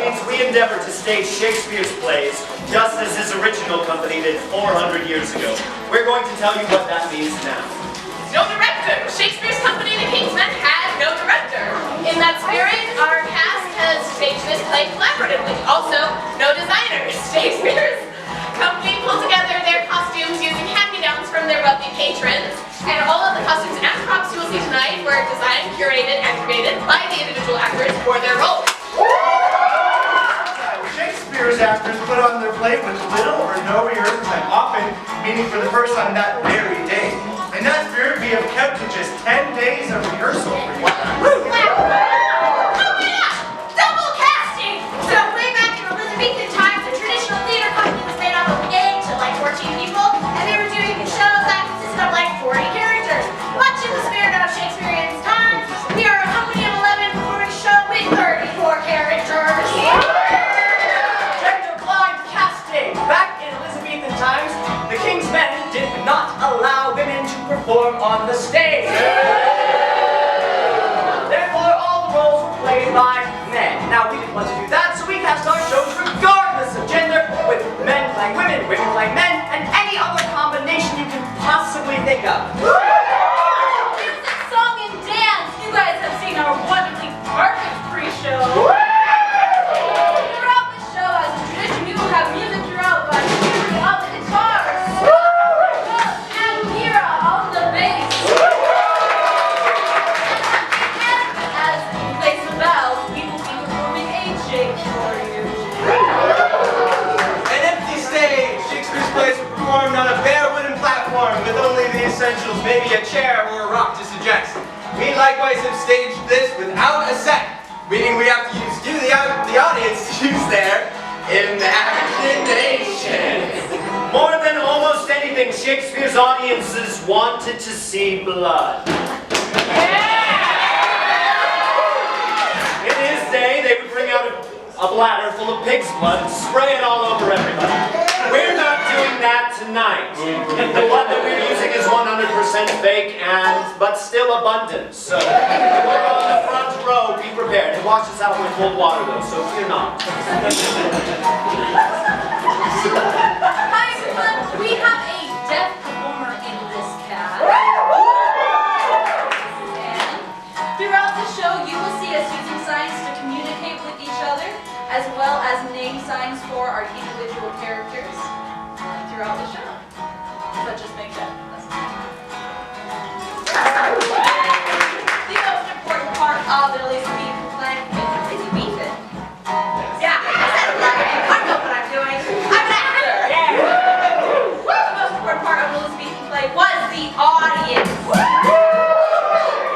means we endeavor to stage Shakespeare's plays just as his original company did 400 years ago. We're going to tell you what that means now. No director! Shakespeare's company, The Kingsmen, had no director. In that spirit, our cast has staged this play collaboratively. Also, no designers. Shakespeare's company pulled together their costumes using hand-me-downs from their wealthy patrons. And all of the costumes and props you will see tonight were designed, curated, and created by the individual actors for their roles. Shakespeare's actors put on their play with little or no rehearsal time, often meeting for the first time that very day. In that spirit, we have kept to just 10 days of rehearsal for you. Oh my gosh! Double casting! So way back in Elizabethan times, a traditional theater company was made up of 8 to like 14 people, and they were doing shows that consisted of like 40 characters. Much in the spirit of Shakespearean times, we are a company of 11 performing a show with 34 characters. Gender-blind casting! Back in Elizabethan times, the King's Men did not allow women to perform on the stage. Therefore, all the roles were played by men. Now, we didn't want to do that, so we cast our shows regardless of gender, with men playing women, women playing men, and any other combination you can possibly think of. Music, song, and dance! You guys have seen our wonderfully perfect pre-show. Throughout the show, as a tradition, we will have music throughout by usually on the guitars. And Mira on the bass. And as in place of bells, we will be performing a jig for you. An empty stage. Shakespeare's plays were performed on a bare wooden platform with only the essentials, maybe a chair or a rock to suggest. We likewise have staged this without a set, meaning we have to use the audience to use their imagination. More than almost anything, Shakespeare's audiences wanted to see blood. In his day, they would bring out a bladder full of pig's blood and spray it all over everybody. We're not doing that tonight. The blood that we're using is 100% fake, but still abundant. So, we're on the front row, be prepared. It washes out with cold water though, so fear not. Hi everyone, we have a deaf performer in this cast. And throughout the show, you will see us using signs to communicate with each other, as well as name signs for our individual characters throughout the show. But just make that the most important part of the Elizabethan play is Elizabethan. Yeah, I said it right. I know what I'm doing. I'm an actor. The most important part of the Elizabethan play was the audience.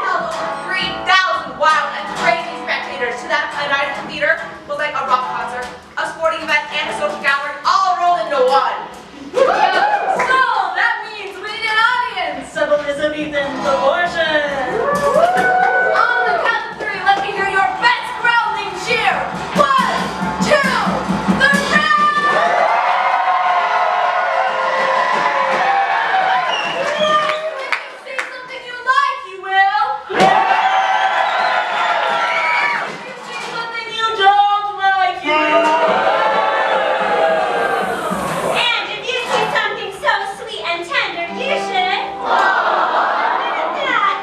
Held over 3,000 wild and crazy spectators to that night at the theater was like a rock concert, a sporting event, and a social gathering all rolled into one. So that means we need an audience of Elizabethan proportions. On the count of 3, let me hear your best growling cheer. 1, 2, 3. If you see something you like, you will. If you see something you don't like, you will. And if you see something so sweet and tender, you should.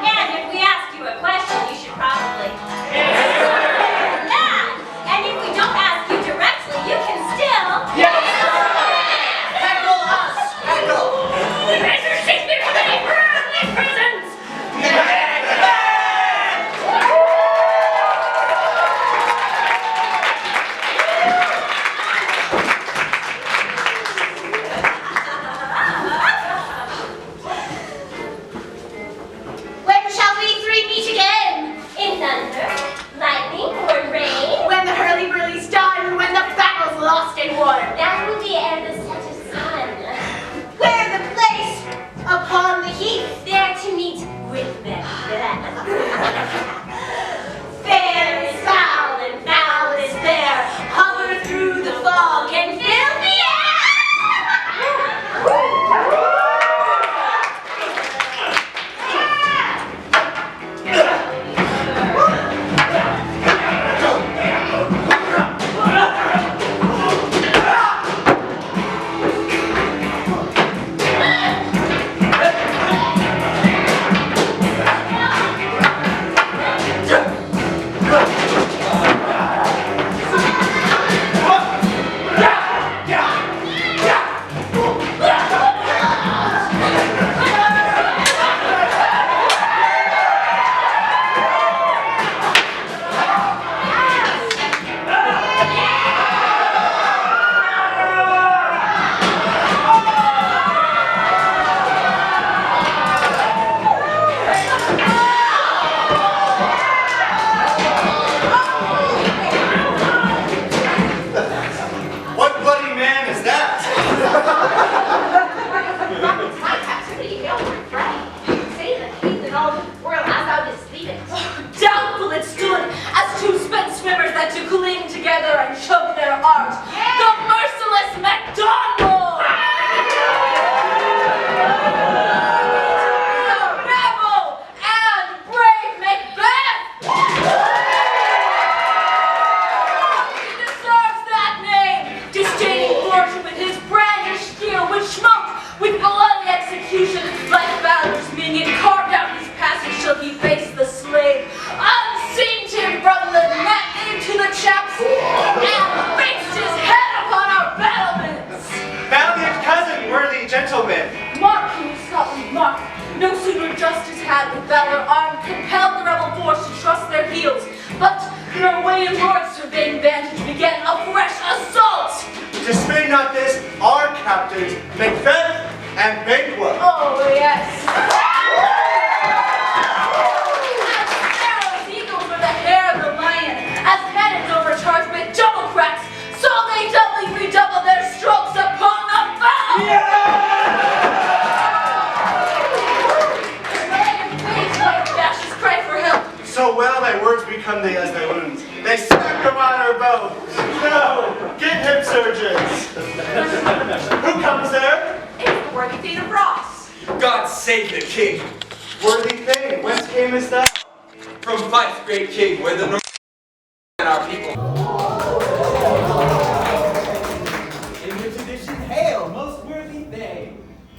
Yeah, and if we ask you a question, you should probably. Yeah, and if we don't ask you directly, you can still. Heckle us! Heckle! Grassroots Shakespeare Company, proudly presents. When shall we 3 meet again? In thunder, lightning, or rain, When the hurly-burly's done, when the battle's lost and won. that will be ere the set of sun. Where the place upon the heath. There to meet with them. Fair is foul and foul is fair. Hover through the fog and fill the air. But their weighted lords surveying vantage began a fresh assault. Dismay not this, our captains, Macbeth and Banquo. Oh, yes. As sparrows, eagles, or the hair of the lion, as cannons overcharged with double cracks, so they doubly redouble their strokes upon the foe. The lion fades like dashes cry for help. So well thy words become thee as thy wounds. They snap them on our bones. No, get hip surgeons. Who comes there? It's the worthy Thane of Ross. God save the king. Worthy Thane, whence camest thou? From Fife's great king, where the North and our people. In your tradition, hail, most worthy Thane,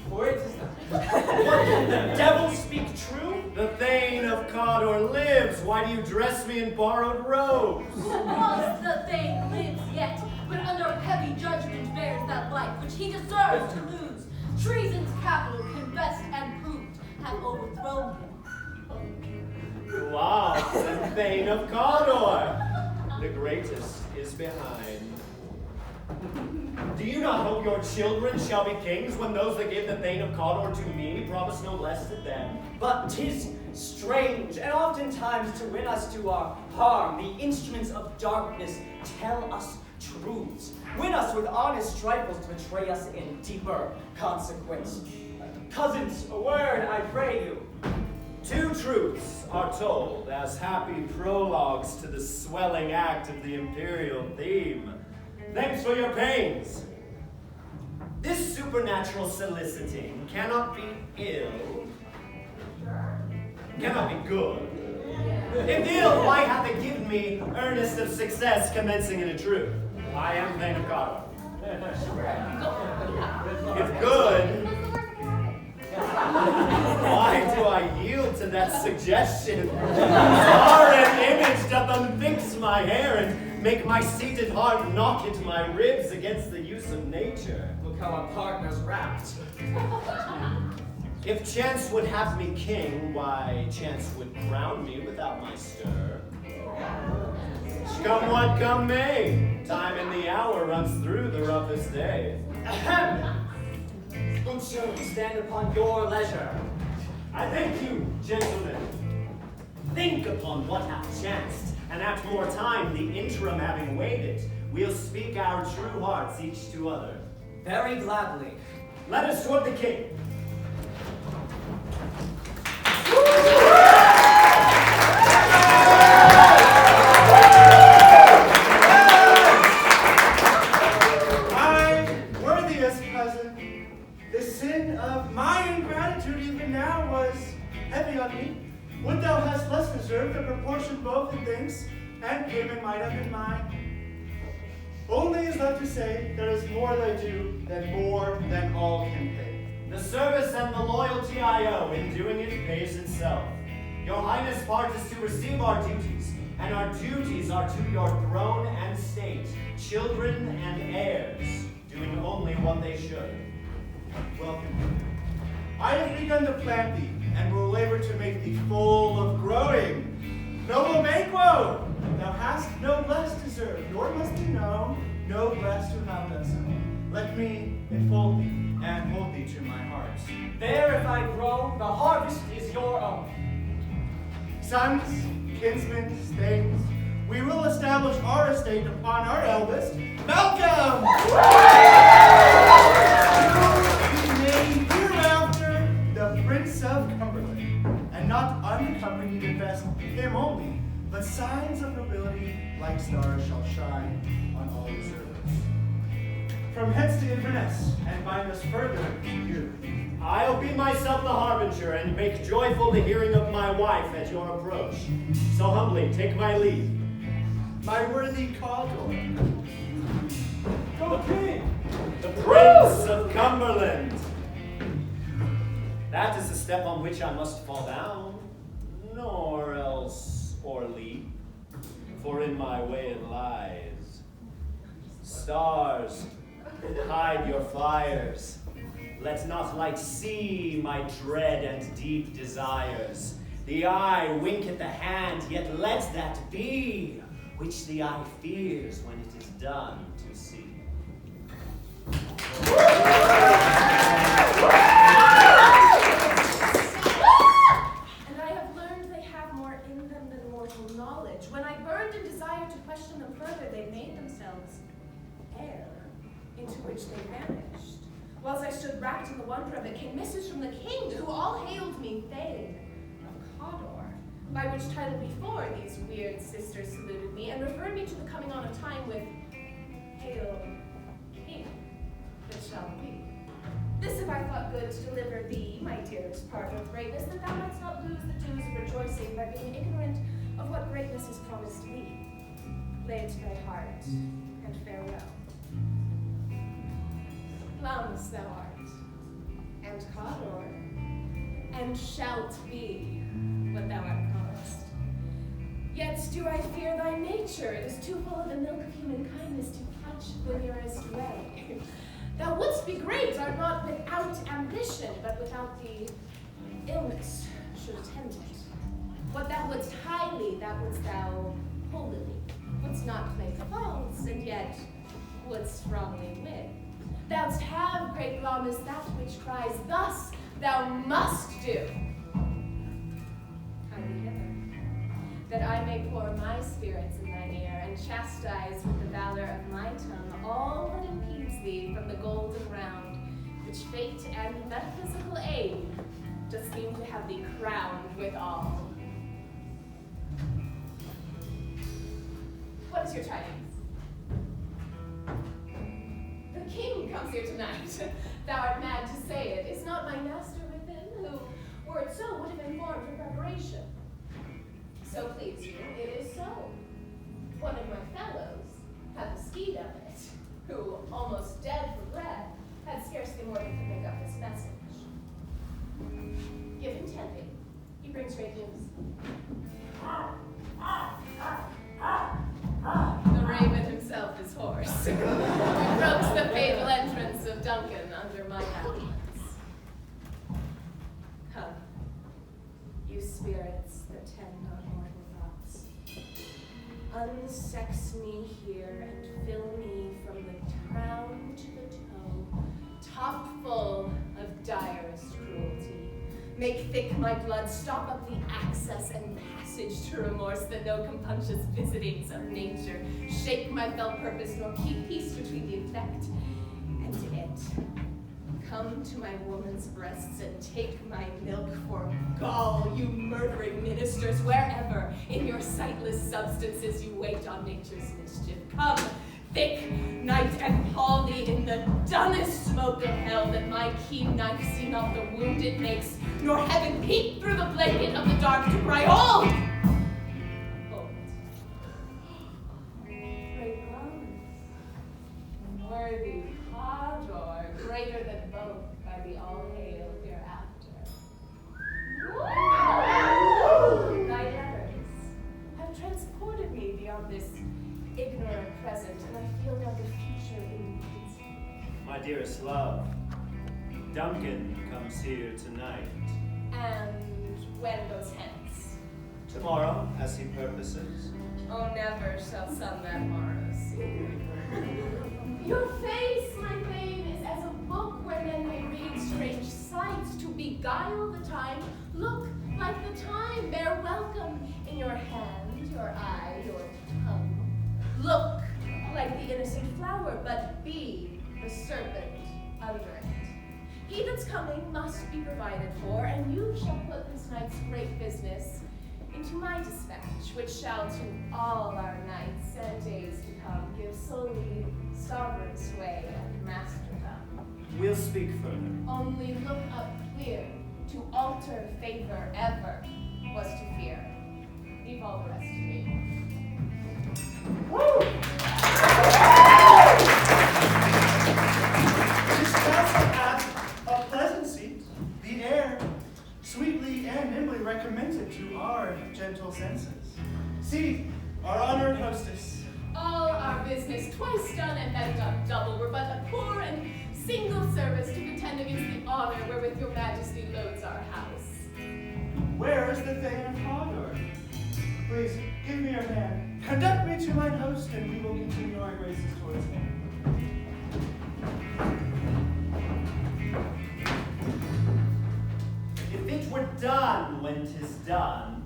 for it is not. What, can the devil speak true? The Thane of Cawdor lives. Why do you dress me in borrowed robes? Whilst the Thane lives yet, but under heavy judgment bears that life which he deserves to lose. Treason's capital confessed and proved have overthrown him. Wow, the Thane of Cawdor. The greatest is behind. Do you not hope your children shall be kings when those that gave the Thane of Cawdor to me promise no less to them? But 'tis strange, and oftentimes to win us to our harm, the instruments of darkness tell us truths. Win us with honest trifles to betray us in deeper consequence. Cousins, a word, I pray you. Two truths are told as happy prologues to the swelling act of the imperial theme. Thanks for your pains. This supernatural soliciting cannot be ill, cannot be good. If ill, why hath it given me earnest of success commencing in a truth? I am Thane of Cawdor. If good, why do I yield to that suggestion? Foreign image doth unfix my hair and make my seated heart knock into my ribs against the use of nature. Look how our partner's wrapped. If chance would have me king, why, chance would crown me without my stir. Come what come may, time and the hour runs through the roughest day. Ahem! Good show, stand upon your leisure. I thank you, gentlemen. Think upon what hath chanced, and at more time, the interim having waited, we'll speak our true hearts each to other. Very gladly. Let us toward the king. My worthiest cousin, the sin of my ingratitude even now was heavy on me. Would thou hast less deserved the proportion both in things and payment might have been mine. Only is left to say, there is more that I do than more than all can pay. The service and the loyalty I owe in doing it pays itself. Your Highness' part is to receive our duties, and our duties are to your throne and state, children and heirs, doing only what they should. Welcome. I have begun to plant thee, and will labor to make thee full of growing. Noble Banquo, thou hast no less deserved, nor must be known, no less to have done so. Let me enfold thee, and hold thee to my heart. There, if I grow, the harvest is your own. Sons, kinsmen, thanes, we will establish our estate upon our eldest, Malcolm! He be named hereafter the Prince of Cumberland, and not unaccompanied invest him only, but signs of nobility like stars shall shine on all the servants. From hence to Inverness, and bind us further to you. I'll be myself the harbinger, and make joyful the hearing of my wife at your approach. So humbly take my leave. My worthy Cawdor. Okay. The Prince of Cumberland. That is the step on which I must fall down, nor else or leap, for in my way it lies. Stars, hide your fires. Let not light see my dread and deep desires. The eye winketh the hand, yet let that be, which the eye fears when it is done to see. And I have learned they have more in them than mortal knowledge. When I burned in desire to question them further, they made themselves air, into which they vanished. Whilst I stood wrapped in the wonder of it, came missives from the king, who all hailed me Thane of Cawdor, by which title before these weird sisters saluted me, and referred me to the coming on of time with Hail, King, that shall be. This if I thought good to deliver thee, my dearest partner of greatness, that thou mightst not lose the dews of rejoicing by being ignorant of what greatness is promised thee. Lay it to thy heart, and farewell. Plums thou art, and Cawdor, and shalt be what thou art promised. Yet do I fear thy nature is too full of the milk of human kindness to touch the nearest way. Thou wouldst be great, art not without ambition, but without the illness should attend it. What thou wouldst highly, that wouldst thou holily. Wouldst not play false, and yet wouldst strongly win. Thou'st have, great Glamis, that which cries, thus thou must do. Hie thee hither, that I may pour my spirits in thine ear, and chastise with the valor of my tongue all that impedes thee from the golden round, which fate and metaphysical aid does seem to have thee crowned withal. What is your tidings? The king comes here tonight. Thou art mad to say it. Is not my master within, who, were it so, would have informed for preparation? So please you, it is so. One of my fellows had the speed of it, who, almost dead for breath, had scarcely more than could make up his message. Give him tending. He brings great news. The raven himself is hoarse. He brooks the fatal entrance of Duncan under my battlements. Come, you spirits that tend on mortal thoughts. Unsex me here and fill me from the crown to the toe, top full of direst cruelty. Make thick my blood, stop up the access and passage to remorse, that no compunctious visitings of nature shake my fell purpose, nor keep peace between the effect and it. Come to my woman's breasts and take my milk for gall, you murdering ministers, wherever in your sightless substances you wait on nature's mischief. Come, thick night, and pall me in the dunnest smoke of hell, that my keen knife see not the wound it makes, nor heaven peep through the blanket of the dark to cry, hold! Hold. Great Glamis, worthy Cawdor, greater than both, by the all hail hereafter. Thy letters have transported me beyond this ignorant present, and I feel now the future indeed. My dearest love, Duncan comes here tonight. And when goes hence? Tomorrow, as he purposes. Oh, never shall some that morrow see. Your face, my Thane, is as a book where men may read strange sights to beguile the time. Look like the time, bear welcome in your hand, your eye, your tongue. Look like the innocent flower, but be the serpent under it. He that's coming must be provided for, and you shall put this night's great business into my dispatch, which shall to all our nights and days to come give solely sovereign sway and masterdom. We'll speak further. Only look up clear, to alter favor ever was to fear. Leave all the rest to me. Woo! This castle hath a pleasant seat, the air sweetly and nimbly recommended to our gentle senses. See, our honored hostess. All our business twice done and then done double were but a poor and single service to contend against the honor wherewith your majesty loads our house. Where is the Thane of Condor? Please, give me your hand. Conduct me to mine host, and we will continue our graces towards him. If it were done when 'tis done,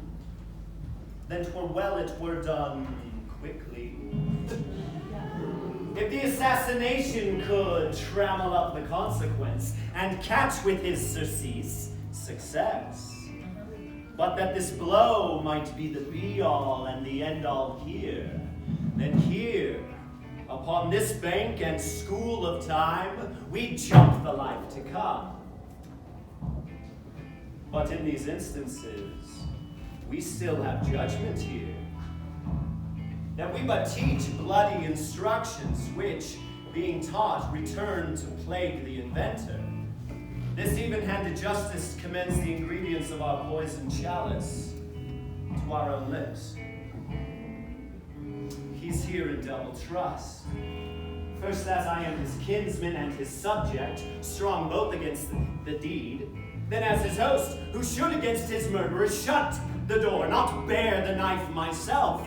then 'twere well it were done quickly. If the assassination could trammel up the consequence and catch with his surcease success, but that this blow might be the be-all and the end-all here, then here, upon this bank and school of time, we jump the life to come. But in these instances, we still have judgment here, that we but teach bloody instructions which, being taught, return to plague the inventor. This even-handed justice commends the ingredients of our poison chalice to our own lips. He's here in double trust. First, as I am his kinsman and his subject, strong both against the deed, then as his host, who should against his murderer shut the door, not bear the knife myself.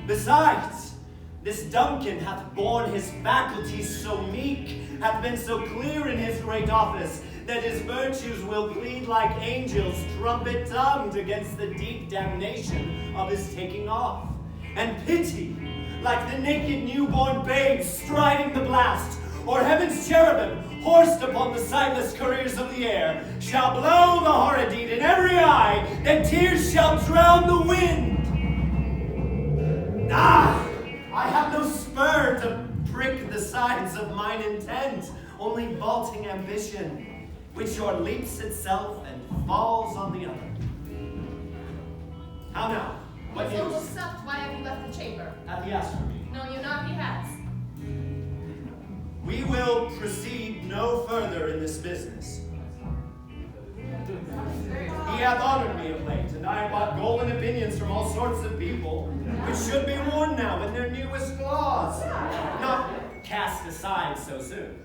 Besides, this Duncan hath borne his faculties so meek, hath been so clear in his great office, that his virtues will plead like angels trumpet-tongued against the deep damnation of his taking off. And pity, like the naked newborn babe striding the blast, or heaven's cherubim horsed upon the sightless couriers of the air, shall blow the horrid deed in every eye, that tears shall drown the wind. Ah! I have no spur to prick the sides of mine intent, only vaulting ambition, which leaps itself and falls on the other. How now? What He's news? almost supped. Why have you left the chamber? Hath he asked for me? No, you not. He has. We will proceed no further in this business. He hath honored me of late, and I have bought golden opinions from all sorts of people, which should be worn now in their newest claws, not cast aside so soon.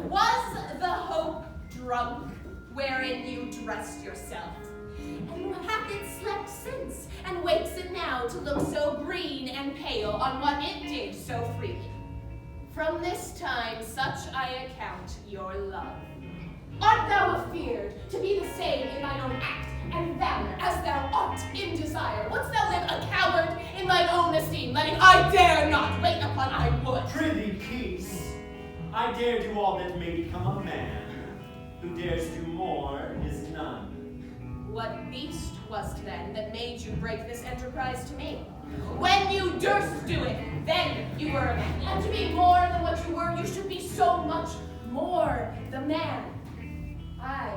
Was the hope drunk wherein you dressed yourself? And hath it slept since, and wakes it now to look so green and pale on what it did so freely? From this time such I account your love. Art thou afeard to be the same in thine own act and valor as thou art in desire? Wouldst thou live a coward in thine own esteem, letting I dare not wait upon I would? Prithee, peace. I dare do all that may become a man. Who dares do more is none. What beast was't then that made you break this enterprise to me? When you durst do it, then you were a man. And to be more than what you were, you should be so much more the man. I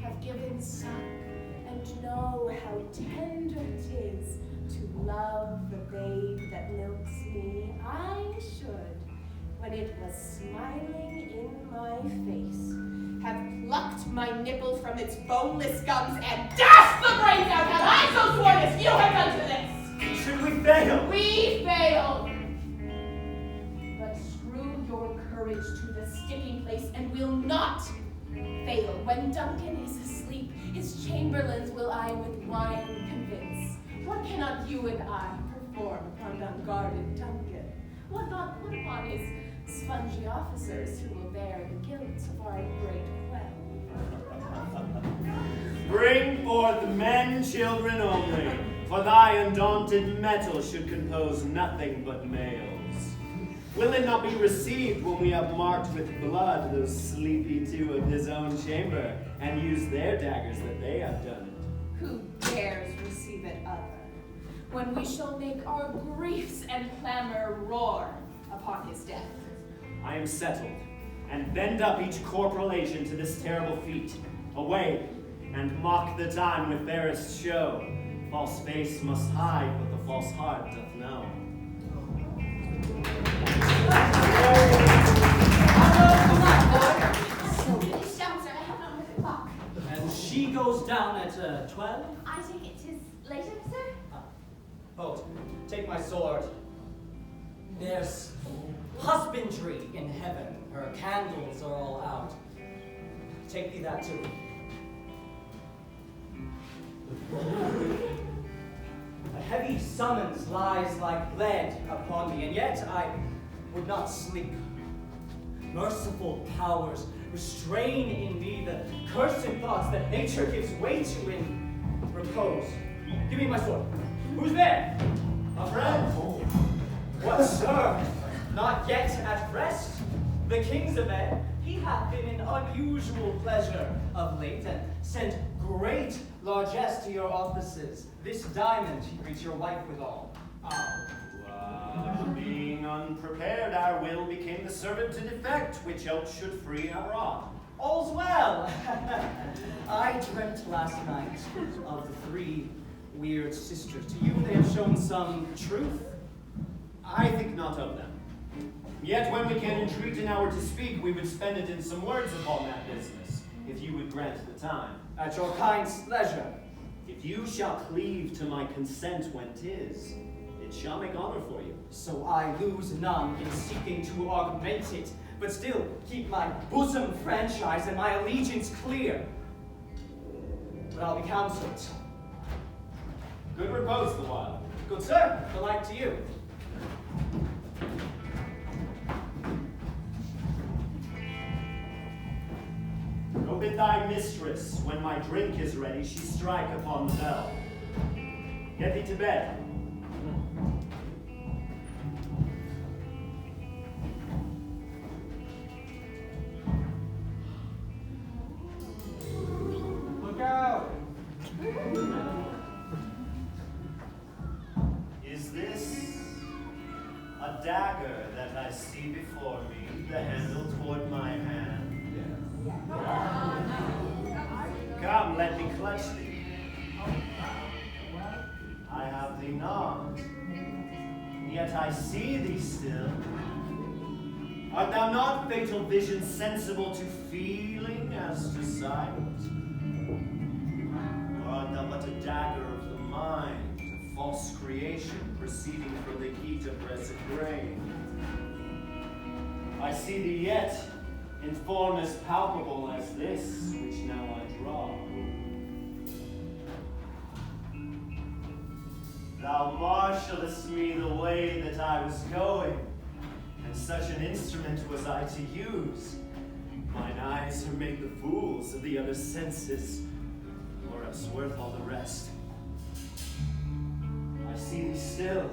have given suck and know how tender 'tis to love the babe that milks me. I should, when it was smiling in my face, have plucked my nipple from its boneless gums and dashed the brains out. Had I so sworn as you have done to this? Should we fail? We failed. But screw your courage to the sticking place and will not fail. When Duncan is asleep, his chamberlains will I with wine convince. What cannot you and I perform upon unguarded Duncan? What not put upon his spongy officers who will bear the guilt of our great quell? Bring forth men, children only, for thy undaunted metal should compose nothing but males. Will it not be received when we have marked with blood those sleepy two of his own chamber, and used their daggers that they have done it? Who dares receive it other, when we shall make our griefs and clamor roar upon his death? I am settled, and bend up each corporal agent to this terrible feat. Away, and mock the time with fairest show. False face must hide what the false heart doth know. And she goes down at 12? I think it is later, sir. Hold, take my sword. There's husbandry in heaven. Her candles are all out. Take thee that too. heavy summons lies like lead upon me, and yet I would not sleep. Merciful powers, restrain in me the cursed thoughts that nature gives way to in repose. Give me my sword. Who's there? A friend. What, sir? Not yet at rest? The king's a man. He hath been in unusual pleasure of late, and sent great largesse to your offices. This diamond he greets your wife withal. Being unprepared, our will became the servant to defect, which else should free our arm. All's well. I dreamt last night of the three weird sisters. To you they have shown some truth? I think not of them. Yet when we can entreat an hour to speak, we would spend it in some words upon that business, if you would grant the time. At your kind's pleasure. If you shall cleave to my consent when 'tis, it shall make honor for you. So I lose none in seeking to augment it, but still keep my bosom franchise and my allegiance clear. But I'll be counseled. Good repose the while. Good sir, the like to you. Go bid thy mistress, when my drink is ready, she strike upon the bell. Get thee to bed. Look out! Is this a dagger that I see before me, the handle toward my hand? Come, let me clutch thee. I have thee not, yet I see thee still. Art thou not, fatal vision, sensible to feeling as to sight? Or art thou but a dagger of the mind, a false creation proceeding from the heat of blessed grain? I see thee yet, in form as palpable as this which now I draw. Thou marshallest me the way that I was going, and such an instrument was I to use. Mine eyes are made the fools of the other senses, or else worth all the rest. I see thee still,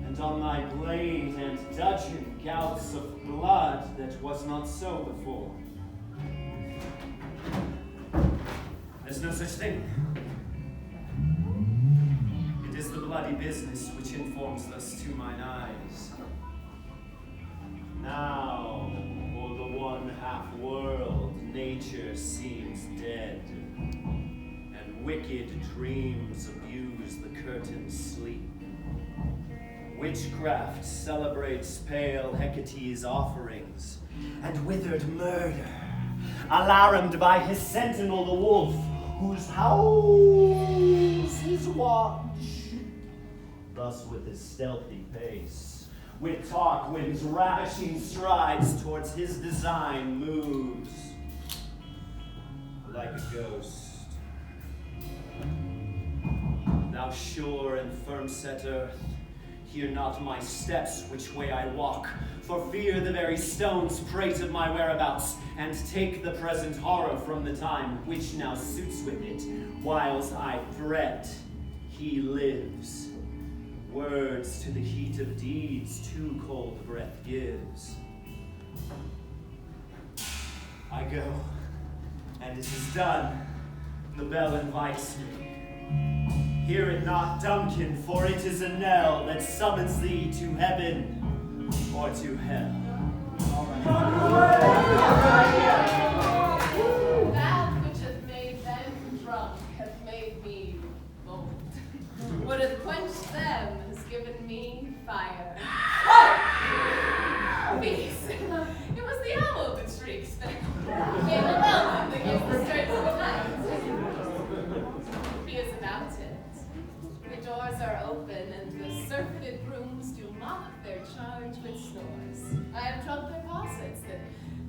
and on thy blade and dudgeon gouts of blood that was not so before. There's no such thing. It is the bloody business which informs thus to mine eyes. Now, o'er the one half world, nature seems dead, and wicked dreams abuse the curtained sleep. Witchcraft celebrates pale Hecate's offerings, and withered murder, alarmed by his sentinel the wolf, whose howls his watch. Thus with his stealthy pace, with Tarquin's ravishing strides towards his design moves, like a ghost. Thou sure and firm-set earth, hear not my steps which way I walk, for fear the very stones prate of my whereabouts, and take the present horror from the time which now suits with it. Whiles I fret, he lives. Words to the heat of deeds too cold breath gives. I go, and it is done. The bell invites me. Hear it not, Duncan, for it is a knell that summons thee to heaven or to hell. That which hath made them drunk hath made me bold. What hath quenched them has given me fire. Peace. It was the owl that shrieks. Came a bellman that gives the start of the night. He is about it. The doors are open, and the surfeited rooms do mock their charge with snores. I have drunk their posets that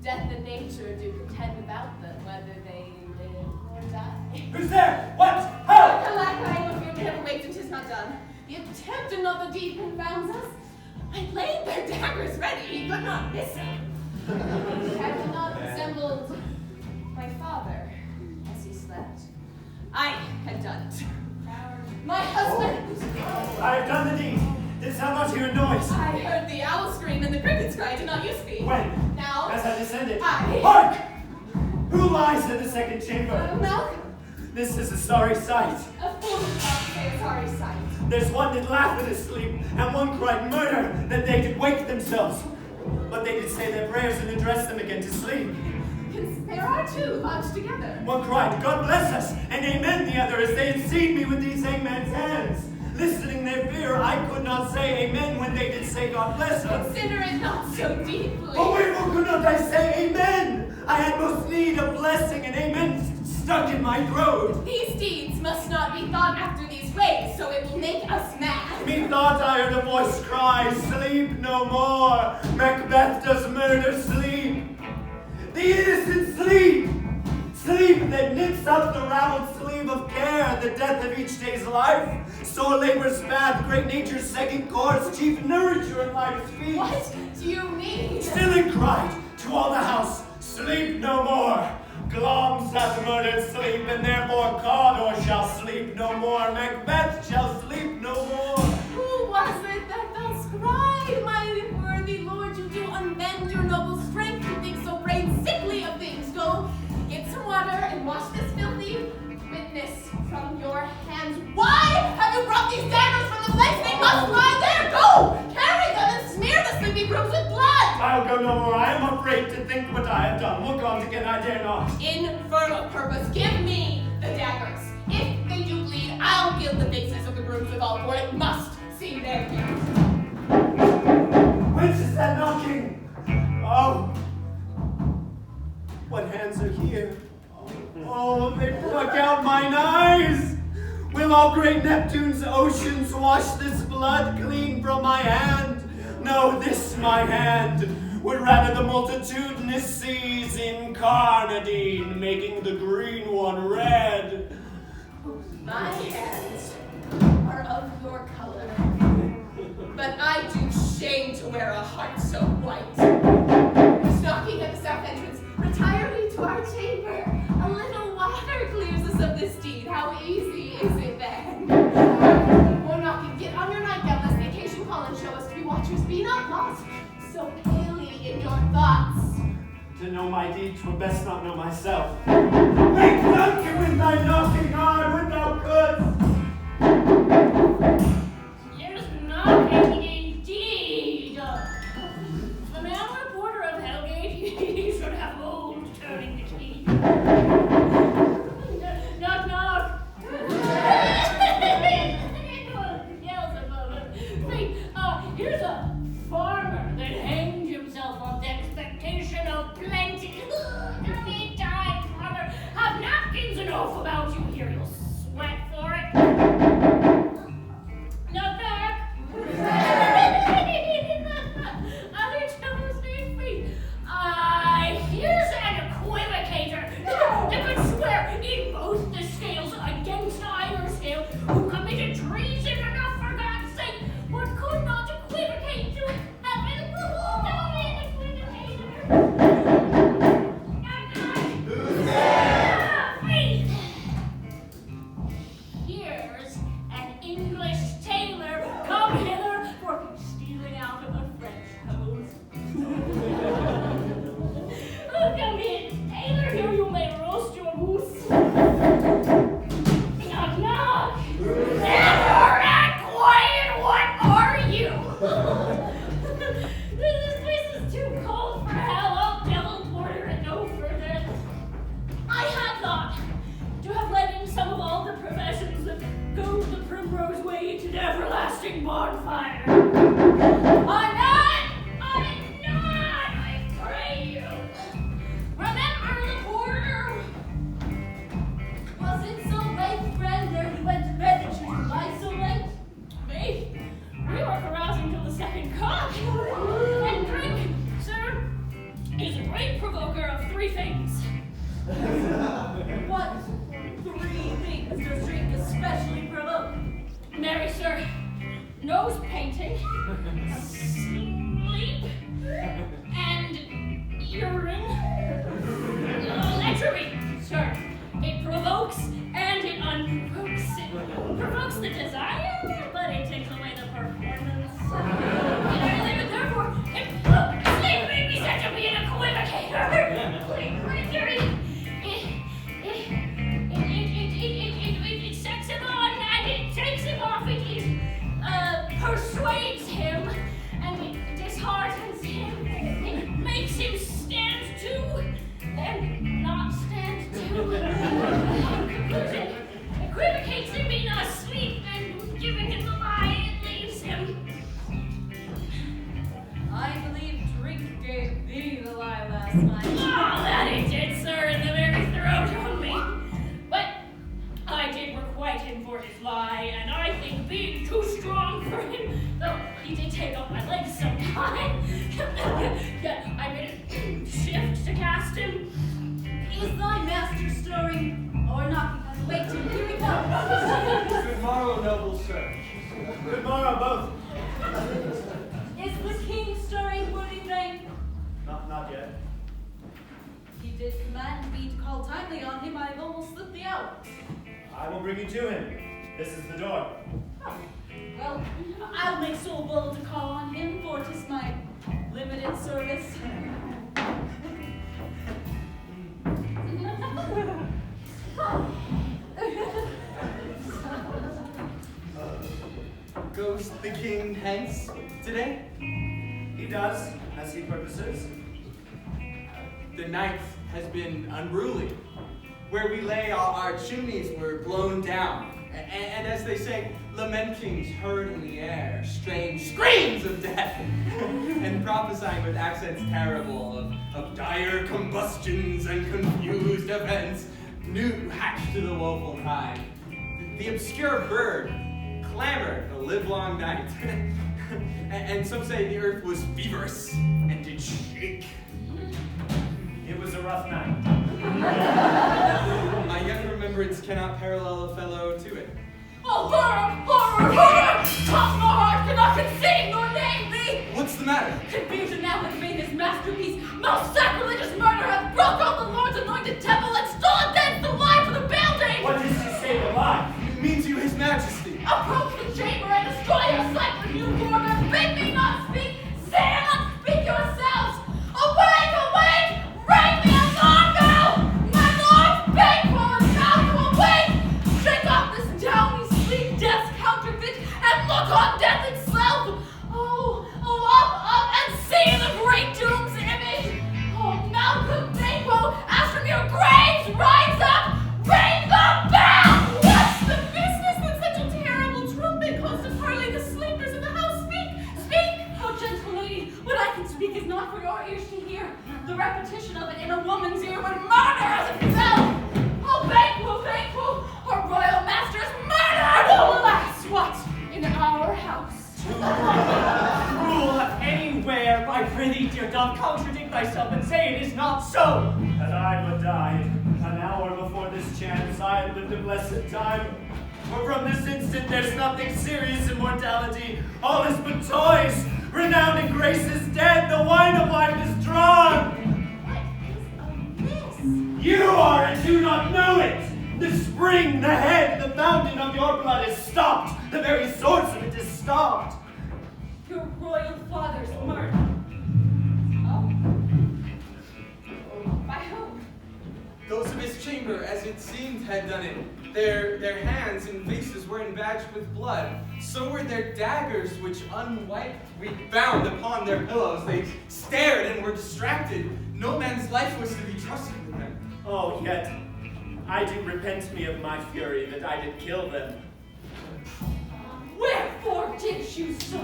death and nature do contend about them, whether they live or die. Who's there? What? How? Alack, I will fear we have awaked and 'tis not done. I laid their daggers ready, he could not miss them. Had he not resembled my father as he slept, I had done it. My husband! I have done the deed. Did sound not hear a noise. I heard the owl scream and the crickets cry, did not you speak? When? Now? As I descended. I... Hark! Who lies in the second chamber? Malcolm. This is a sorry sight. A fool would not say a sorry sight. There's one that laughed in his sleep, and one cried murder, that they did wake themselves. But they did say their prayers and address them again to sleep. There are two lodged together. One cried, God bless us, and amen the other, as they had seen me with these hangman's hands. Listening their fear, I could not say amen when they did say God bless us. Consider it not so deeply. Oh, wherefore could not I say amen? I had most need of blessing, and amen stuck in my throat. These deeds must not be thought after these ways, so it will make us mad. Methought I heard a voice cry, sleep no more. Macbeth does murder sleep. The innocent sleep. Sleep that knits up the raveled sleeve of care, the death of each day's life. Sore labor's path, great nature's second course, chief nourisher in life's feast. What do you mean? Still it cried to all the house, sleep no more. Glom hath murdered sleep, and therefore Cawdor shall sleep no more. Macbeth shall sleep no more. Who was it that thus cried, my worthy lord? You do unbend your noble strength, you think so brain sickly of things. Go, get some water and wash this filthy witness from your hands. Why have you brought these daggers from the place? They must lie there. Go, carry them and smear the sleepy grooms with blood. I'll go no more. I am afraid to think what I have done. Look on again, I dare not. Infernal purpose, give me the daggers. If they do bleed, I'll gild the faces of the grooms with all, for it must see their guilt. Whence is that knocking? Oh, what hands are here? Oh, they pluck out mine eyes. Will all great Neptune's oceans wash this blood clean from my hand? No, this my hand would rather the multitudinous seas incarnadine, making the green one red. My hands are of your color, but I do shame to wear a heart so white. Who's knocking at the south entrance? Retire we to our chamber. A little water clears us of this deed. How easy is it then? More knocking, get on your nightgown, lest the occasion call and show us to be watchers. Be not lost so palely in your thoughts. To know my deed, 'twere best not know myself. Make Duncan with thy knocking hard when thou couldst. There's knocking indeed. The man reporter of Hellgate, he should have old turning the key. Knock, knock. Wait, here's a farmer that hanged himself on the expectation of plenty. Don't need time, farmer. Have napkins enough about you here. You'll sweat for it. Knock, knock. Other toes, wait. Here's an equivocator that could swear in both the scales against either scale, who committed treason enough for God's sake, but could not equivocate to heaven. Wait. Here's an English tailor come hither for stealing out of a French hose. Come in, tailor, here you may roast your goose. Knock, knock. Never act quiet, what are you? This place is too cold for hell. I'll devil porter and no further. I had thought to have led in some of all the professions that go the primrose way to the everlasting bonfire. I'm not, I pray you. Remember the porter. Was it so late, friend, ere you went to bed that you should lie so late? Me? We were carousing till the second cock. And drink, sir, is a great provoker of three things. What three things does drink especially provoke? Marry, sir, nose painting, for his lie, and I think being too strong for him, though he did take off my legs sometime. Yet I made a shift to cast him. Is thy master stirring, or not? Because wait till here he comes. Good morrow, noble sir. Good morrow, both. Is the king stirring, worthy thane? Not yet. He did command me to call timely on him. I've almost slipped the hour. I will bring you to him. This is the door. Well, I'll make so bold to call on him, for 'tis my limited service. Goes the king hence today? He does, as he purposes. The night has been unruly. Where we lay, our chimneys were blown down. And as they say, lamentings heard in the air, strange screams of death, and prophesying with accents terrible of dire combustions and confused events, new hatched to the woeful time. The obscure bird clamored the livelong night, and some say the earth was feverish and did shake. It was a rough night. My young remembrance cannot parallel a fellow to it. Oh, horror, horror, horror! Tongue nor heart cannot conceive nor name thee! What's the matter? Confusion now hath made his masterpiece. Most sacrilegious murder hath broke on the Lord's anointed temple and stolen thence the life of the building! What does he say the lie? You mean to his majesty? Approach the chamber and destroy your sight with new quarters. Bid me not speak. Say and not speak yourselves. Awake, awake! Bring me a gongo! My lord's banquet is now to awake! Shake off this downy sleep, death's counterfeit, and look on death itself! Oh, up, and see the great doom's image! Oh, Malcolm Banquo, as from your graves, rise up! Ring the bell! What's the business that such a terrible trumpet calls to parley the sleepers of the house? Speak! Speak! Oh, gentle lady, what I can speak is not for your ears to hear. The repetition of it in a woman's ear would murder as it fell. Oh, Banquo, our royal master is murdered! Oh, alas, what? In our house. Rule anywhere, I prithee, dear, doth contradict thyself and say it is not so. Had I but died an hour before this chance, I had lived a blessed time. For from this instant there's nothing serious in mortality. All is but toys. Renown and grace is dead. The wine of life is drawn. What is of this? You are and do not know it. The spring, the head, the fountain of your blood is stopped. The very source of it is stopped. Your royal father's murder. Oh? By whom? Those of his chamber, as it seemed, had done it. Their hands and faces were embadged with blood. So were their daggers, which unwiped we found upon their pillows. They stared and were distracted. No man's life was to be trusted with them. Oh, yet I do repent me of my fury that I did kill them. Wherefore did you so?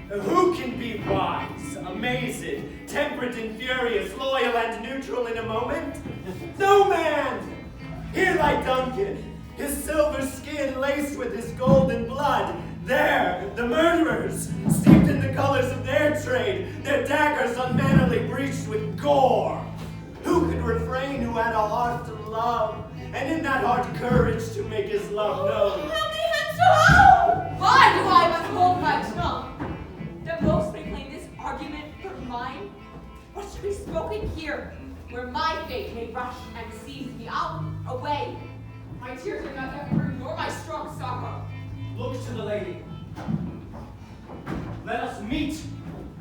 Who can be wise, amazed, temperate and furious, loyal and neutral in a moment? No man! Here lie Duncan, his silver skin laced with his golden blood. There, the murderers, steeped in the colors of their trade, their daggers unmannerly breached with gore. Who could refrain who had a heart to love, and in that heart courage to make his love known? Help me henceforth! Why do I withhold my tongue? That most may claim this argument for mine? What should be spoken here, where my fate may rush and seize me out, away? My tears are not yet through, nor my strong sorrow. Look to the lady. Let us meet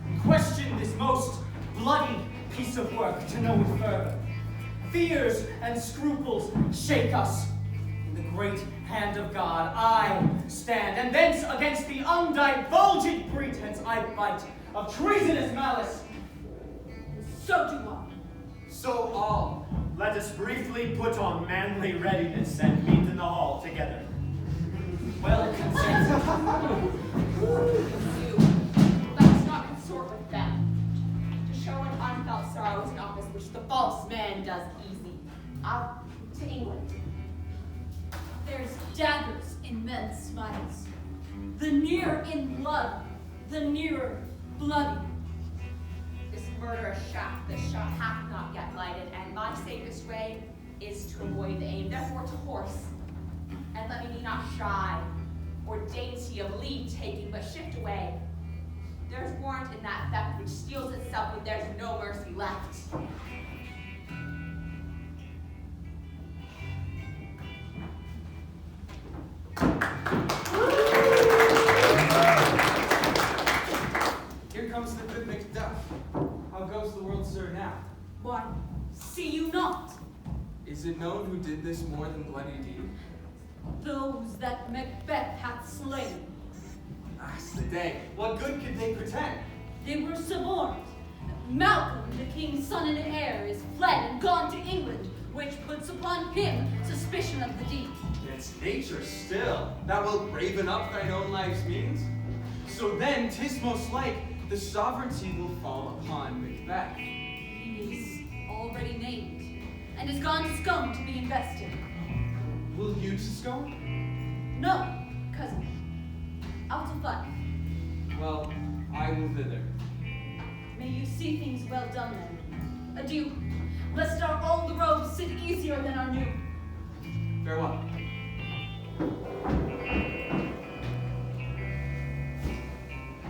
and question this most bloody piece of work to know it further. Fears and scruples shake us. In the great hand of God I stand, and thence against the undivulged pretense I fight of treasonous malice. So do I. So all. Let us briefly put on manly readiness and meet in the hall together. Well consented. You, let us not consort with them. To show an unfelt sorrow is an office which the false man does easy. Out to England. There's daggers in men's smiles. The near in blood, the nearer bloody. This murderous shaft, the shot hath not yet lighted, and my safest way is to avoid the aim. Therefore to horse, and let me be not shy or dainty of leave taking, but shift away. There's warrant in that theft which steals itself when there's no mercy left. Here comes the good Macbeth. How goes the world, sir, now? Why, see you not? Is it known who did this more than bloody deed? Those that Macbeth hath slain. Ask the day. What good could they pretend? They were suborned. Malcolm, the king's son and heir, is fled and gone to England, which puts upon him suspicion of the deed. It's nature still, that will raven up thine own life's means. So then, 'tis most like the sovereignty will fall upon Macbeth. He is already named, and is gone to Scone to be invested. Will you to Scone? No, cousin. Out to Fife. Well, I will thither. May you see things well done then. Adieu, lest our old robes sit easier than our new. Farewell.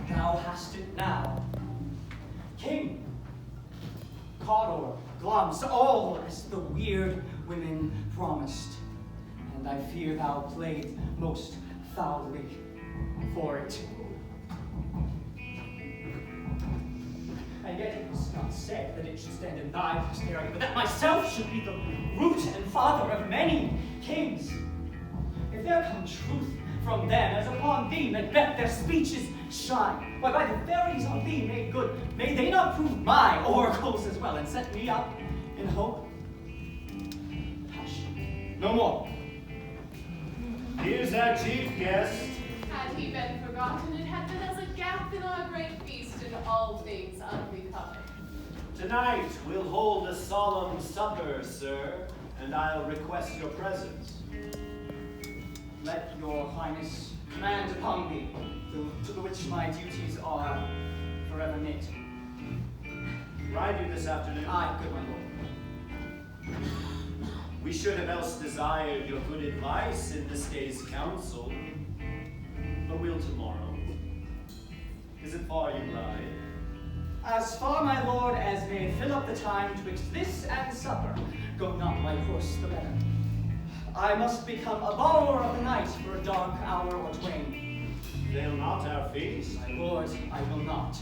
Thou hast it now. King, Cawdor, Glums, all as the weird women promised. And I fear thou played most foully for it. And yet it was not said that it should stand in thy posterity, but that myself should be the root and father of many kings. If there come truth from them, as upon thee, Macbeth, their speeches shine. Why, by the fairies on thee made good, may they not prove my oracles as well, and set me up in hope? Hush, no more. Here's our chief guest. Had he been forgotten, it had been as a gap in our great feast, and all things unbecoming. Tonight we'll hold a solemn supper, sir, and I'll request your presence. Let your highness command upon me, to the which my duties are forever knit. Ride you this afternoon? Aye, good my lord. We should have else desired your good advice in this day's council, but we'll tomorrow. Is it far you ride? As far, my lord, as may fill up the time twixt this and supper. Go not my horse the better. I must become a borrower of the night for a dark hour or twain. Fail not our feast. My lord, I will not.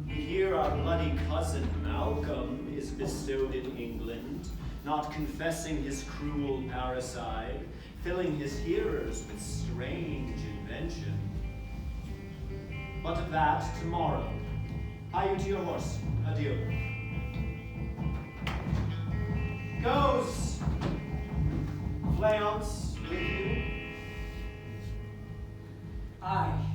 We hear our bloody cousin Malcolm is bestowed in England, not confessing his cruel parricide, filling his hearers with strange invention. But of that tomorrow. Hie you to your horse. Adieu. Goes Fleance with you? Aye.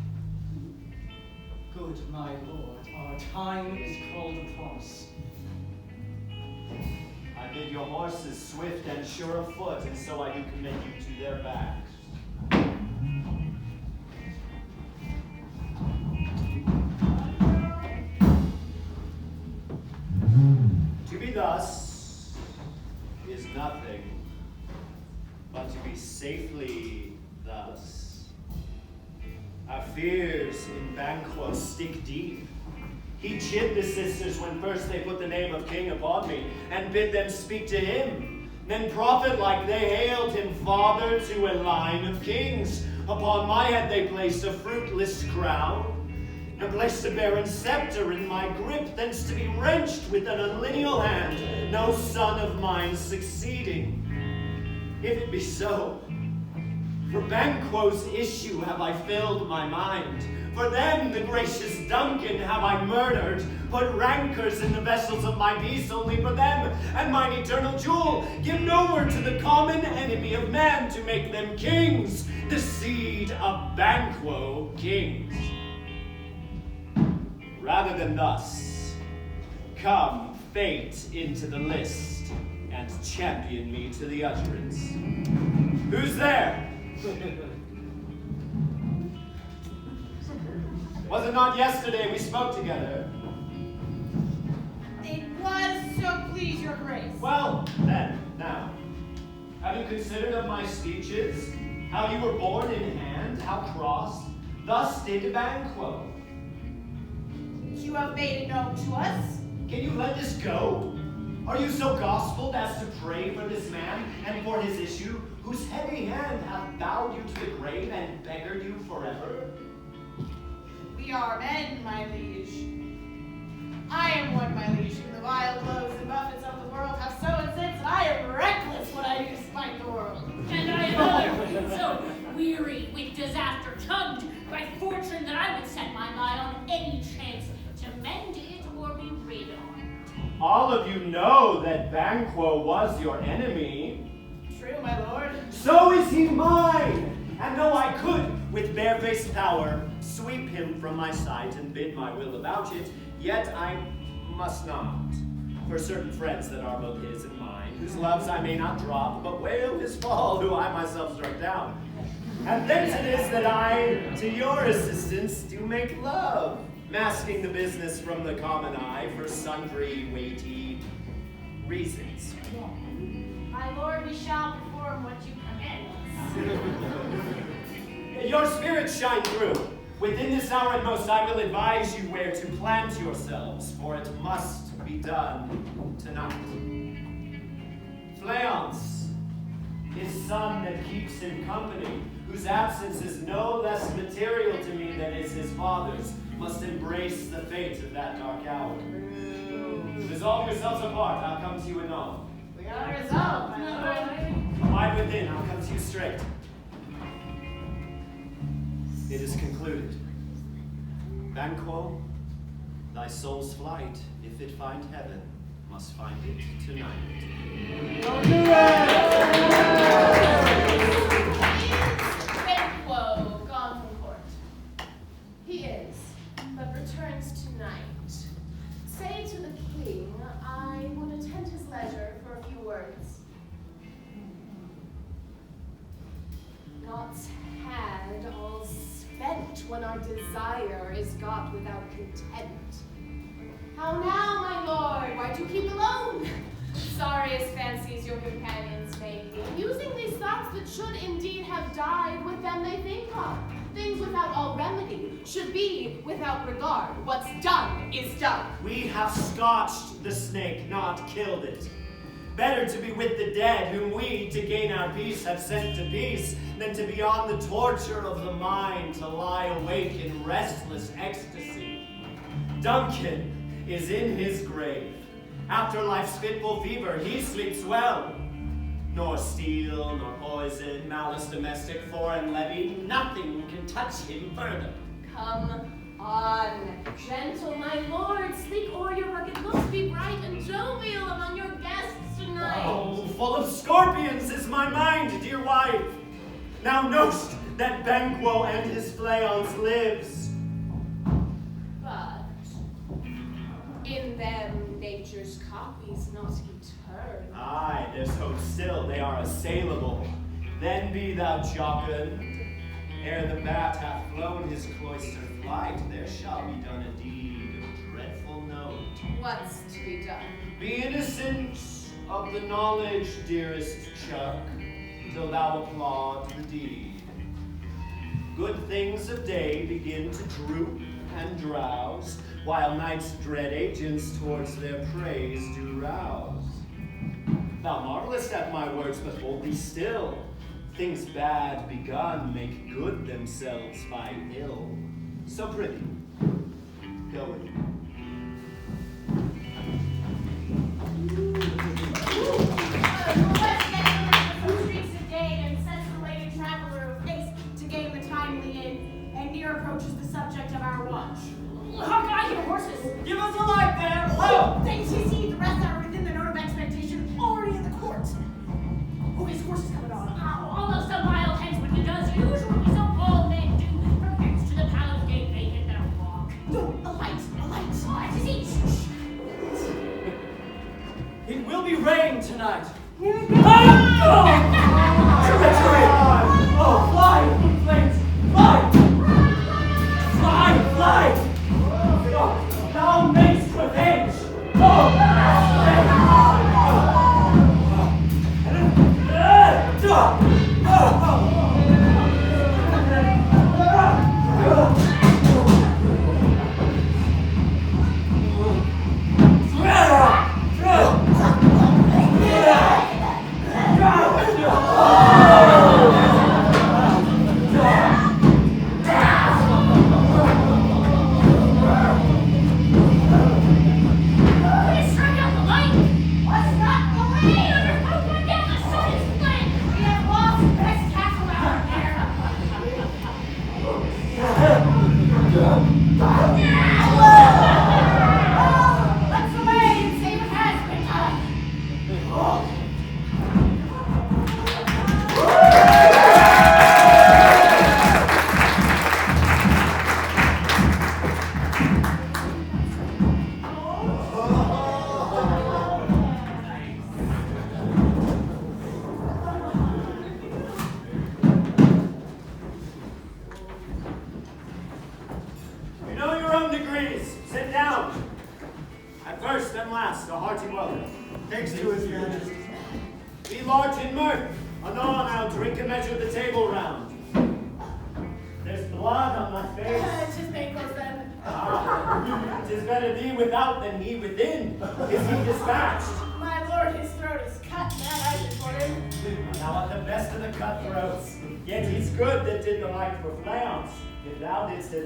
Good my lord, our time is called a promise. I bid your horses swift and sure of foot, and so I do commit you to their backs. To be thus is nothing, but to be safely thus. Our fears in Banquo stick deep. He chid the sisters when first they put the name of king upon me, and bid them speak to him. Then prophet-like they hailed him father to a line of kings. Upon my head they placed a fruitless crown, and placed a barren scepter in my grip, thence to be wrenched with an unlineal hand, no son of mine succeeding. If it be so, for Banquo's issue have I filled my mind. For them, the gracious Duncan, have I murdered, put rancors in the vessels of my peace only for them, and mine eternal jewel give nowhere to the common enemy of man to make them kings, the seed of Banquo kings. Rather than thus, come fate into the list, and champion me to the utterance. Who's there? Was it not yesterday we spoke together? It was, so please your grace. Well, then, now, have you considered of my speeches, how you were borne in hand, how crossed, thus did Banquo? You have made it known to us. Can you let this go? Are you so gospeled as to pray for this man and for his issue, whose heavy hand hath bowed you to the grave and beggared you forever? We are men, my liege. I am one, my liege, whom the vile blows and buffets of the world have so incensed that I am reckless when I do spite the world. And I am other, so weary with disaster, tugged by fortune that I would set my mind on any chance to mend it or be rid on. All of you know that Banquo was your enemy. True, my lord. So is he mine! And though I could, with barefaced power, sweep him from my sight and bid my will about it, yet I must not. For certain friends that are both his and mine, whose loves I may not drop, but wail his fall, who I myself struck down. And thence it is that I, to your assistance, do make love, masking the business from the common eye for sundry weighty reasons. My lord, we shall perform what you command. Your spirits shine through. Within this hour at most, I will advise you where to plant yourselves, for it must be done tonight. Fleance, his son that keeps him company, whose absence is no less material to me than is his father's, must embrace the fate of that dark hour. Resolve yourselves apart, I'll come to you anon. We are resolved, my lord. Abide within, I'll come to you straight. It is concluded. Banquo, thy soul's flight, if it find heaven, must find it tonight. Banquo gone from court? He is, but returns tonight. Say to the king I would attend his leisure for a few words. Not had all spent when our desire is got without content. How now, my lord? Why do you keep alone? Sorry as fancies your companions may be, using these thoughts that should indeed have died with them they think of. Things without all remedy should be without regard. What's done is done. We have scotched the snake, not killed it. Better to be with the dead, whom we, to gain our peace, have sent to peace, than to be on the torture of the mind, to lie awake in restless ecstasy. Duncan is in his grave. After life's fitful fever, he sleeps well. Nor steel, nor poison, malice domestic, foreign levy, nothing can touch him further. Come on, gentle my lord, sleek o'er your rugged looks, be bright and jovial among your guests tonight. Oh, full of scorpions is my mind, dear wife. Now know'st that Banquo and his Fleance lives. But in them nature's copies not eternal. Aye, there's hope still, they are assailable. Then be thou jocund. Ere the bat hath flown his cloister flight, there shall be done a deed of dreadful note. What's to be done? Be innocent of the knowledge, dearest Chuck, till thou applaud the deed. Good things of day begin to droop and drowse, while night's dread agents towards their praise do rouse. Thou marvelest at my words, but hold thee still. Things bad begun make good themselves by ill. So prithee, go with me. Let's get some streaks of day and send the lady traveler of face to gain the timely inn, and near approaches the subject of our watch. Hawkeye, your horses! Give us a light there! Oh, things you see, the rest are within the note of expectation, already in the court. Oh, his horse is coming on. Almost a mile hence, but he does usually so all men do. From hence to the palace gate, they get their walk. No, a light, a light. Oh, it is each. It will be rain tonight. Treachery!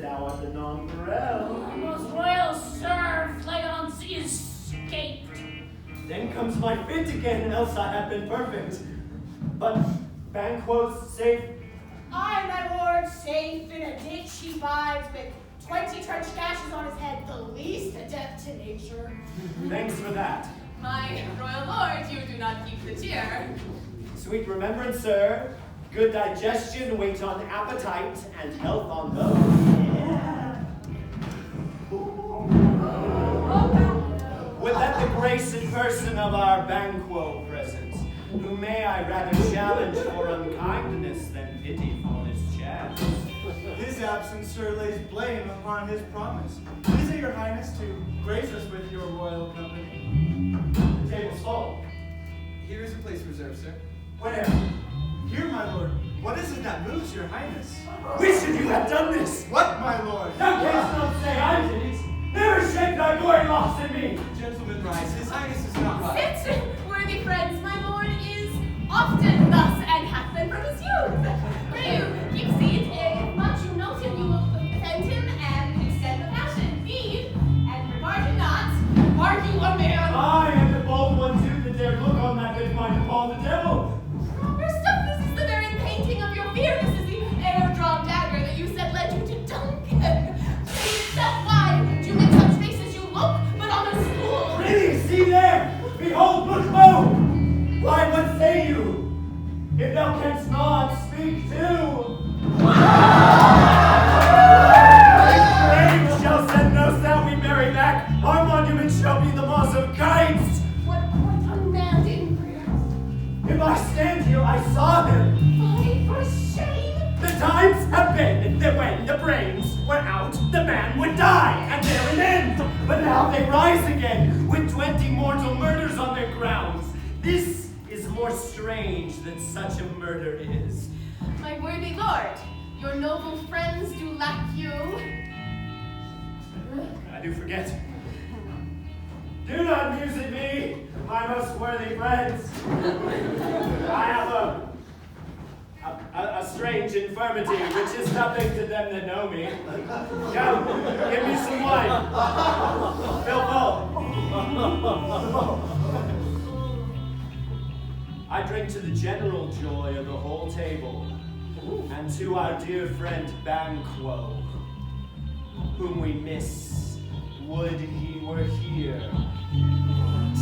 Thou art the nonpareil. Most royal sir, Fleance is escaped. Then comes my fit again, else I have been perfect. But Banquo's safe. Aye, my lord, safe in a ditch he bides with 20 trench gashes on his head, the least adept to nature. Thanks for that. My royal lord, you do not keep the cheer. Sweet remembrance, sir. Good digestion, weight on appetite, and health on those. Would that the grace and person of our Banquo present, who may I rather challenge for unkindness than pity for his chance. His absence, sir, lays blame upon his promise. Please it your highness to grace us with your royal company. The table's full. Here is a place reserved, sir. Where? Here, my lord. What is it that moves your highness? When should you have done this? What, my lord? Thou canst not say I did it. Never shake thy glory locks in me. Gentlemen, rise. His highness is not right. Sit, worthy friends, my lord is often thus and hath been from his youth. Pray you, keep seat. If much you note him, you will offend him, and you send the passion feed. And regard him not, are you a man? I am the bold one too that dare look on that good mind upon the devil. Proper stuff, this is the very painting of your fear. This is the arrow-drawn dagger that you said led you to Duncan. Why do you make such faces? You look, but on a stool. Really, see there! Behold, look low! Why, what say you? If thou canst not, speak too. Grave shall send no sound we bear back. Our monument shall be the moss of kites. What quite unmanned prayer. If I stand here, I saw him. Fie for shame. The times have been that when the brains were out, the man would die, and there an end. But now they rise again, with 20 mortal murders on their grounds. This is more strange than such a murder is. My worthy lord, your noble friends do lack you. I do forget. Do not muse at me, my most worthy friends. I have a strange infirmity, which is nothing to them that know me. Come, give me some wine. Fill full. I drink to the general joy of the whole table, and to our dear friend Banquo, whom we miss. Would he were here.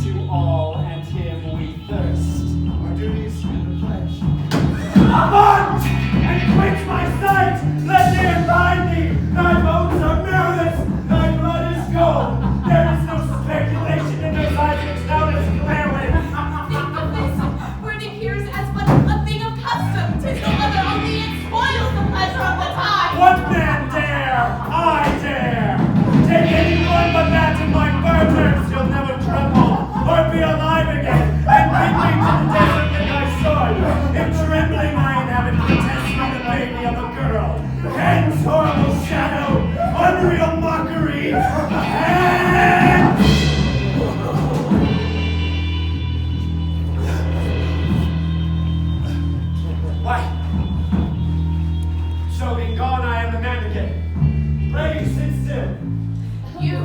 To all and him we thirst. Our duties and the pledge. Avaunt! And quench my sight! Let the earth find thee! Thy bones are mirrorless, thy blood is gold. There is no speculation in those eyes which thou dost glare with. Think of this, where it appears as but a thing of custom. 'Tis no other, only it spoils the pleasure of the time. What man dare? I dare! Take anyone but that in my burners, you'll never tremble, or be alive again, and lead me to the desert with thy sword. If Why? So being gone, I am the man again. Pray sit still. You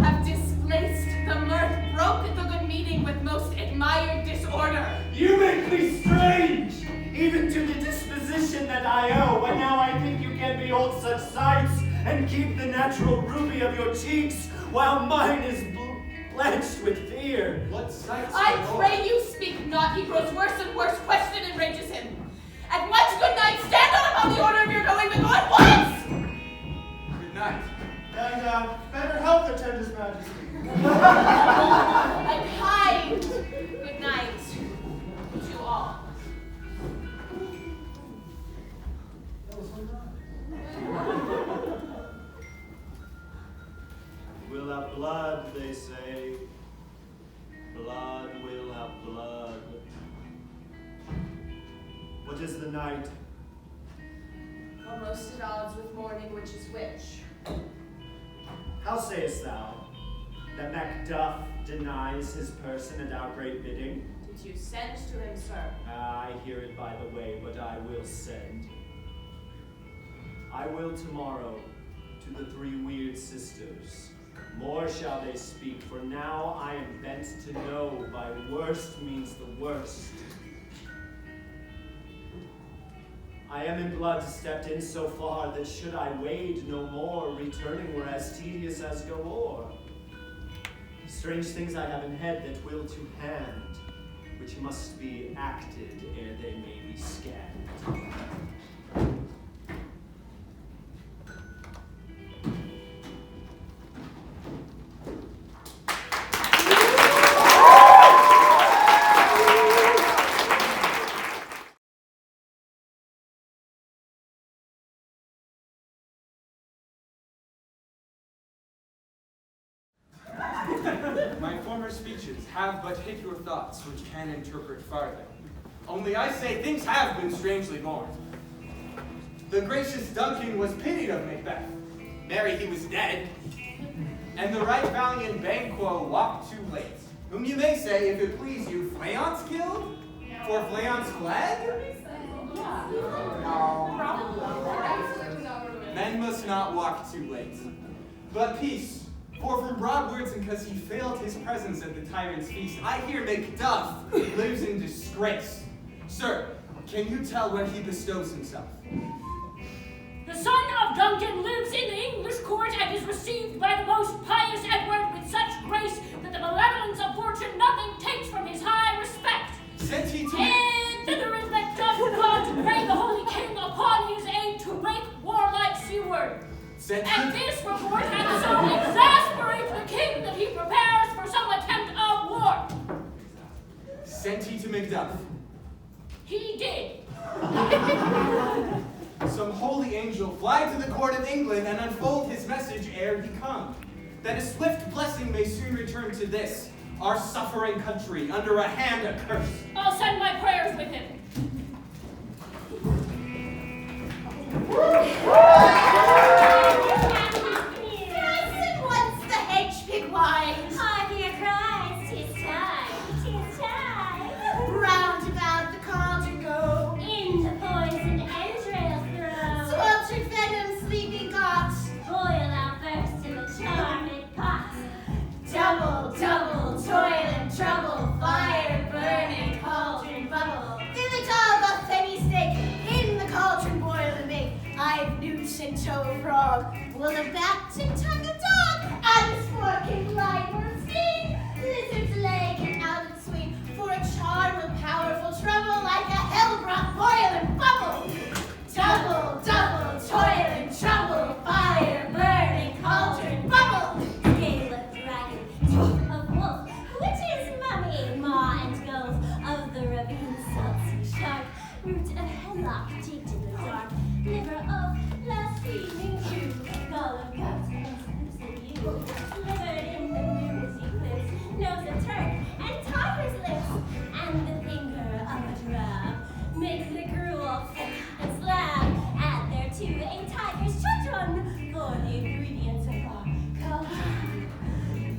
have displaced the mirth, broken the good meeting with most admired disorder. You make me strange, even to the disposition that I owe. But now I think you can behold such sights and keep the natural ruby of your cheeks, while mine is blanched with fear. What sights? I pray you speak not. He grows worse and worse. Question enrages him. At once, good night. Stand on above the order of your going, but go at once. Good night. And better health attend His Majesty. A kind good night to all. We'll have blood, they say. Blood will have blood. What is the night? Almost at odds with morning, which is which. How sayest thou that Macduff denies his person at our great bidding? Did you send to him, sir? I hear it by the way, but I will send. I will tomorrow to the 3 weird sisters. More shall they speak, for now I am bent to know by worst means the worst. I am in blood stepped in so far that should I wade no more, returning were as tedious as go o'er. Strange things I have in head that will to hand, which must be acted ere they may be scanned. My former speeches have but hit your thoughts, which can interpret farther. Only I say things have been strangely mourned. The gracious Duncan was pitied of Macbeth. Marry, he was dead. And the right valiant Banquo walked too late, whom you may say, if it please you, Fleance killed? For Fleance fled? Men must not walk too late. But peace. For from broad words and because he failed his presence at the tyrant's feast, I hear Macduff lives in disgrace. Sir, can you tell where he bestows himself? The son of Duncan lives in the English court and is received by the most pious Edward with such grace that the malevolence of fortune nothing takes from his high respect. Sent he to And thither is Macduff gone to pray the holy king upon his aid to make warlike seaward. And this report hath so exasperated the king that he prepares for some attempt of war. Sent he to Macduff? He did. Some holy angel fly to the court of England and unfold his message ere he come, that a swift blessing may soon return to this, our suffering country, under a hand accursed. I'll send my prayers with him. Once the hedge pig whines. Hear your cries, 'tis time, 'tis time. Round about the cauldron go. In the poisoned entrails throw. Sweltered venom sleepy got. Boil out first in the charmed pot. Double, double, toil and trouble. Fire burning, cauldron bubble. Fill it all up any steak. In the cauldron boil and make. I've newt and toe frog. Will a bat and tongue a dog. And fork and line will sing. Lizard's leg and out and swing. For a charm of powerful trouble like a hell-brought boil and bubble. Double, double, toil and trouble. Fire burning, cauldron bubble. Scale of dragon, teeth of wolf. Witch's mummy, maw and gulf. Of the ravine, salty shark. Root of hemlock, cheeked in the dark. Liver of last evening chew. Gall of goat, loose in you. Slivered in the moon's eclipse. Nose of Turk and tiger's lips. And the finger of a drab. Make the gruel thick and slab. Add thereto a tiger's children. For the ingredients of our cauldron.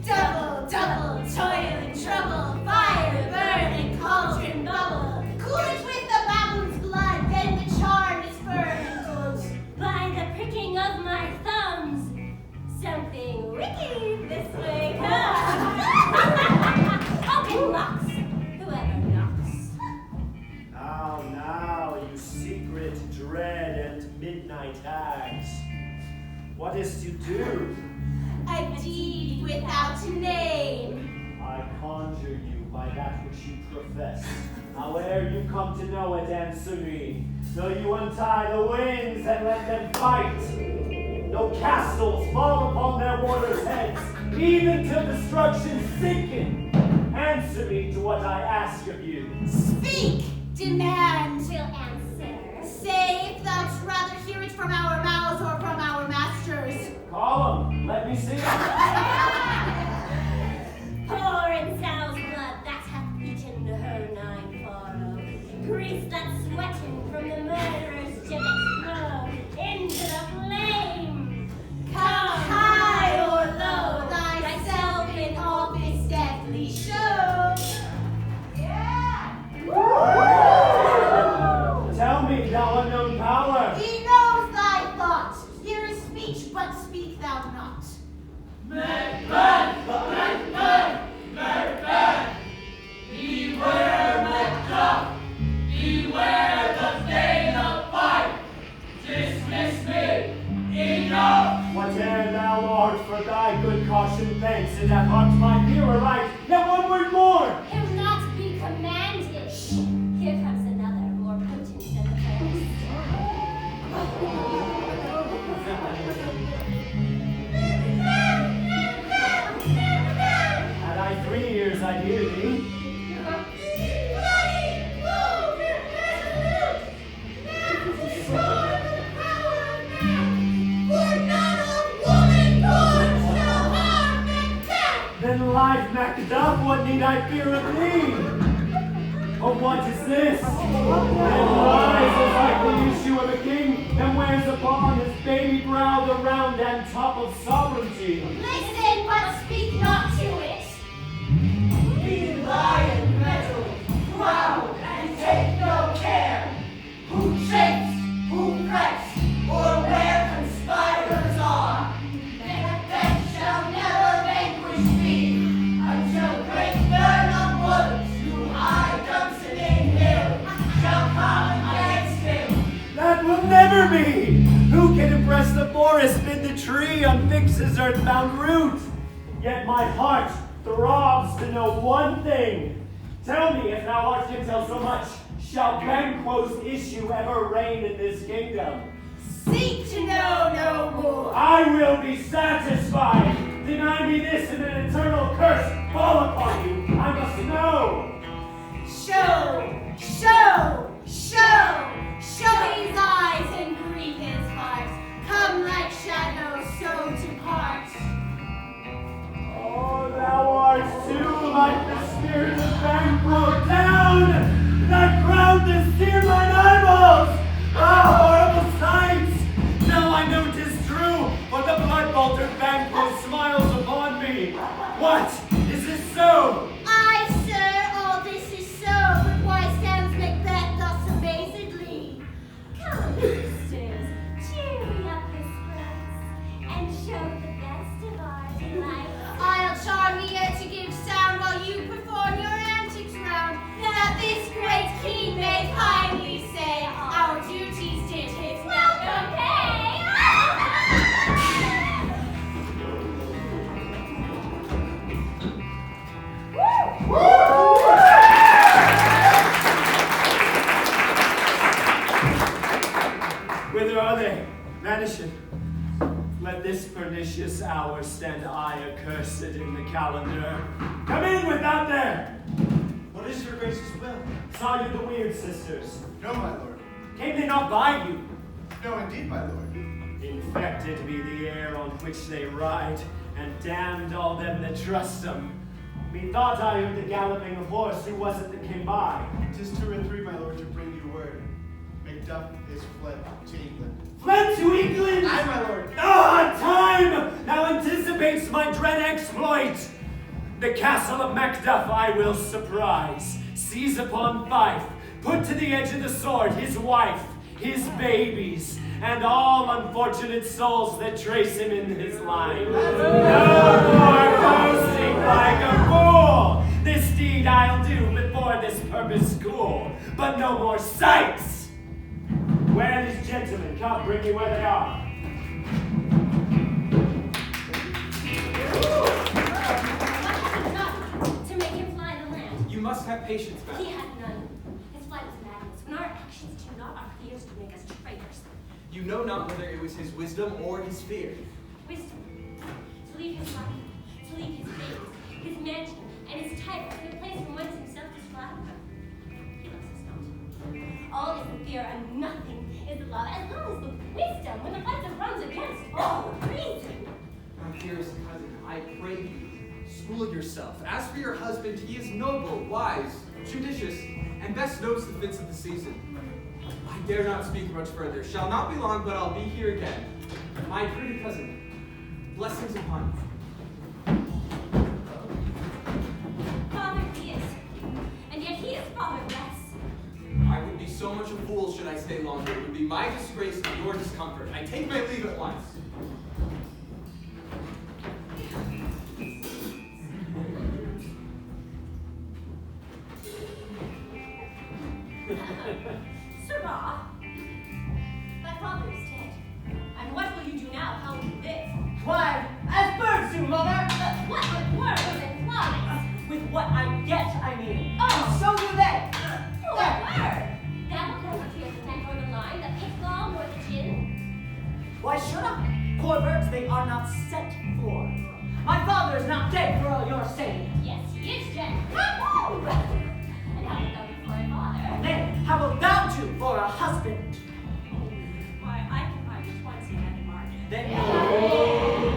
Double, double, toil and trouble. Fire burning, cauldron bubble. Cool it with the baboon's blood. midnight hags. What is to do? A deed without a name. I conjure you by that which you profess. Howe'er you come to know it, answer me. Though you untie the winds and let them fight, though castles fall upon their warders' heads, even till destruction sinking, answer me to what I ask of you. Speak, demand. We'll answer. Say if thou'dst rather hear it from our mouths or from our masters. Call 'em, let me see 'em. Pour in Sal's blood that hath eaten her 9 grease that's sweating from the murderer's gibbet flow into the flame. Come high or low, thyself in all this deadly show. Tell me, thou unknown power. He knows thy thought. Hear his speech, but speak thou not. Macbeth! Macbeth! Macbeth! Beware Macduff! Beware the bane of fight! Dismiss me! Enough! Whate'er thou art, for thy good caution thanks, and that heart my ear aright. Yet one word more! He'll not be commanded. Here comes another, more potent than the first. Had I 3 ears, I'd hear thee. Then life, Macduff, what need I fear of thee? Oh, what is this? Then rises like the issue of a king, and wears upon his baby brow the round and top of sovereignty. Listen, but speak not to it. We lie in metal, proud and take no care. Who shakes, who frets, or where conspirators are. Macbeth shall never vanquish me, until great Burnham Woods, who high Dunsinane Hill, shall come against him. That will never be! Who can impress the forest, bid the tree unfix his earthbound root? Yet my heart throbs to know one thing. Tell me, if thou art to tell so much, shall Banquo's issue ever reign in this kingdom? Seek to know no more. I will be satisfied. Deny me this, and an eternal curse fall upon you. I must know. Show, show, show, show his eyes and grieve his heart. Come like shadows, so depart. Oh, thou art too like the spirit of Banquo down! Thy crown does sear mine eyeballs! Ah, horrible sights! Now I know 'tis true, for the blood-boltered Banquo smiles upon me. What? Is this so? Aye, sir, all this is so, but why stands Macbeth thus amazedly? Come, sisters, cheer up your spirits, and show the best of our delight. I'll charm the air to give sound while you perform your antics round, that this great king may kindly say our duties did his welcome pay. Whither are they? Vanishing. Let this pernicious hour stand I accursed in the calendar. Come in without there! What is your grace's will? Saw you the weird sisters. No, my lord. Came they not by you? No, indeed, my lord. Infected be the air on which they ride, and damned all them that trust them. Methought I heard the galloping of horse. Who was it that came by? 'Tis 2 or 3, my lord, to bring you word. Macduff is fled to England. Fled to England! Aye, my lord. Ah, time now anticipates my dread exploit. The castle of Macduff I will surprise, seize upon Fife, put to the edge of the sword his wife, his babies, and all unfortunate souls that trace him in his line. No more boasting like a fool. This deed I'll do before this purpose school, but no more sights. Where are these gentlemen? come, bring me where they are. What has he done to make him fly the land? You must have patience, He madam. had none. His flight was madness. When our actions do not, our fears do make us traitors. You know not whether it was his wisdom or his fear. Wisdom. To leave his life, to leave his things, his mansion, and his title, in a place from whence himself is flattered. He loves us not. All is the fear and nothing is the love, as well as the wisdom, when the fight that runs against all reason. My dearest cousin, I pray you, school yourself. As for your husband, he is noble, wise, judicious, and best knows the fits of the season. I dare not speak much further. Shall not be long, but I'll be here again. My pretty cousin, blessings upon you. Father he is, and yet he is fatherless. I would be so much a fool should I stay longer. It would be my disgrace and your discomfort. I take my leave at once. Sirrah, thy father is dead. And what will you do now? How will you live? Why, as birds do, mother! What with worms and flies? With what I get, I mean. Oh. So do they! Poor bird! Thou wilt never fear the neck or the line, the pitfall nor the chin. Why should I? Poor birds, they are not set for. My father is not dead for all your saying. Yes, he is dead. And how wilt thou be for a father? Nay, how wilt thou do for a husband? Why, I can buy just one seat at the market.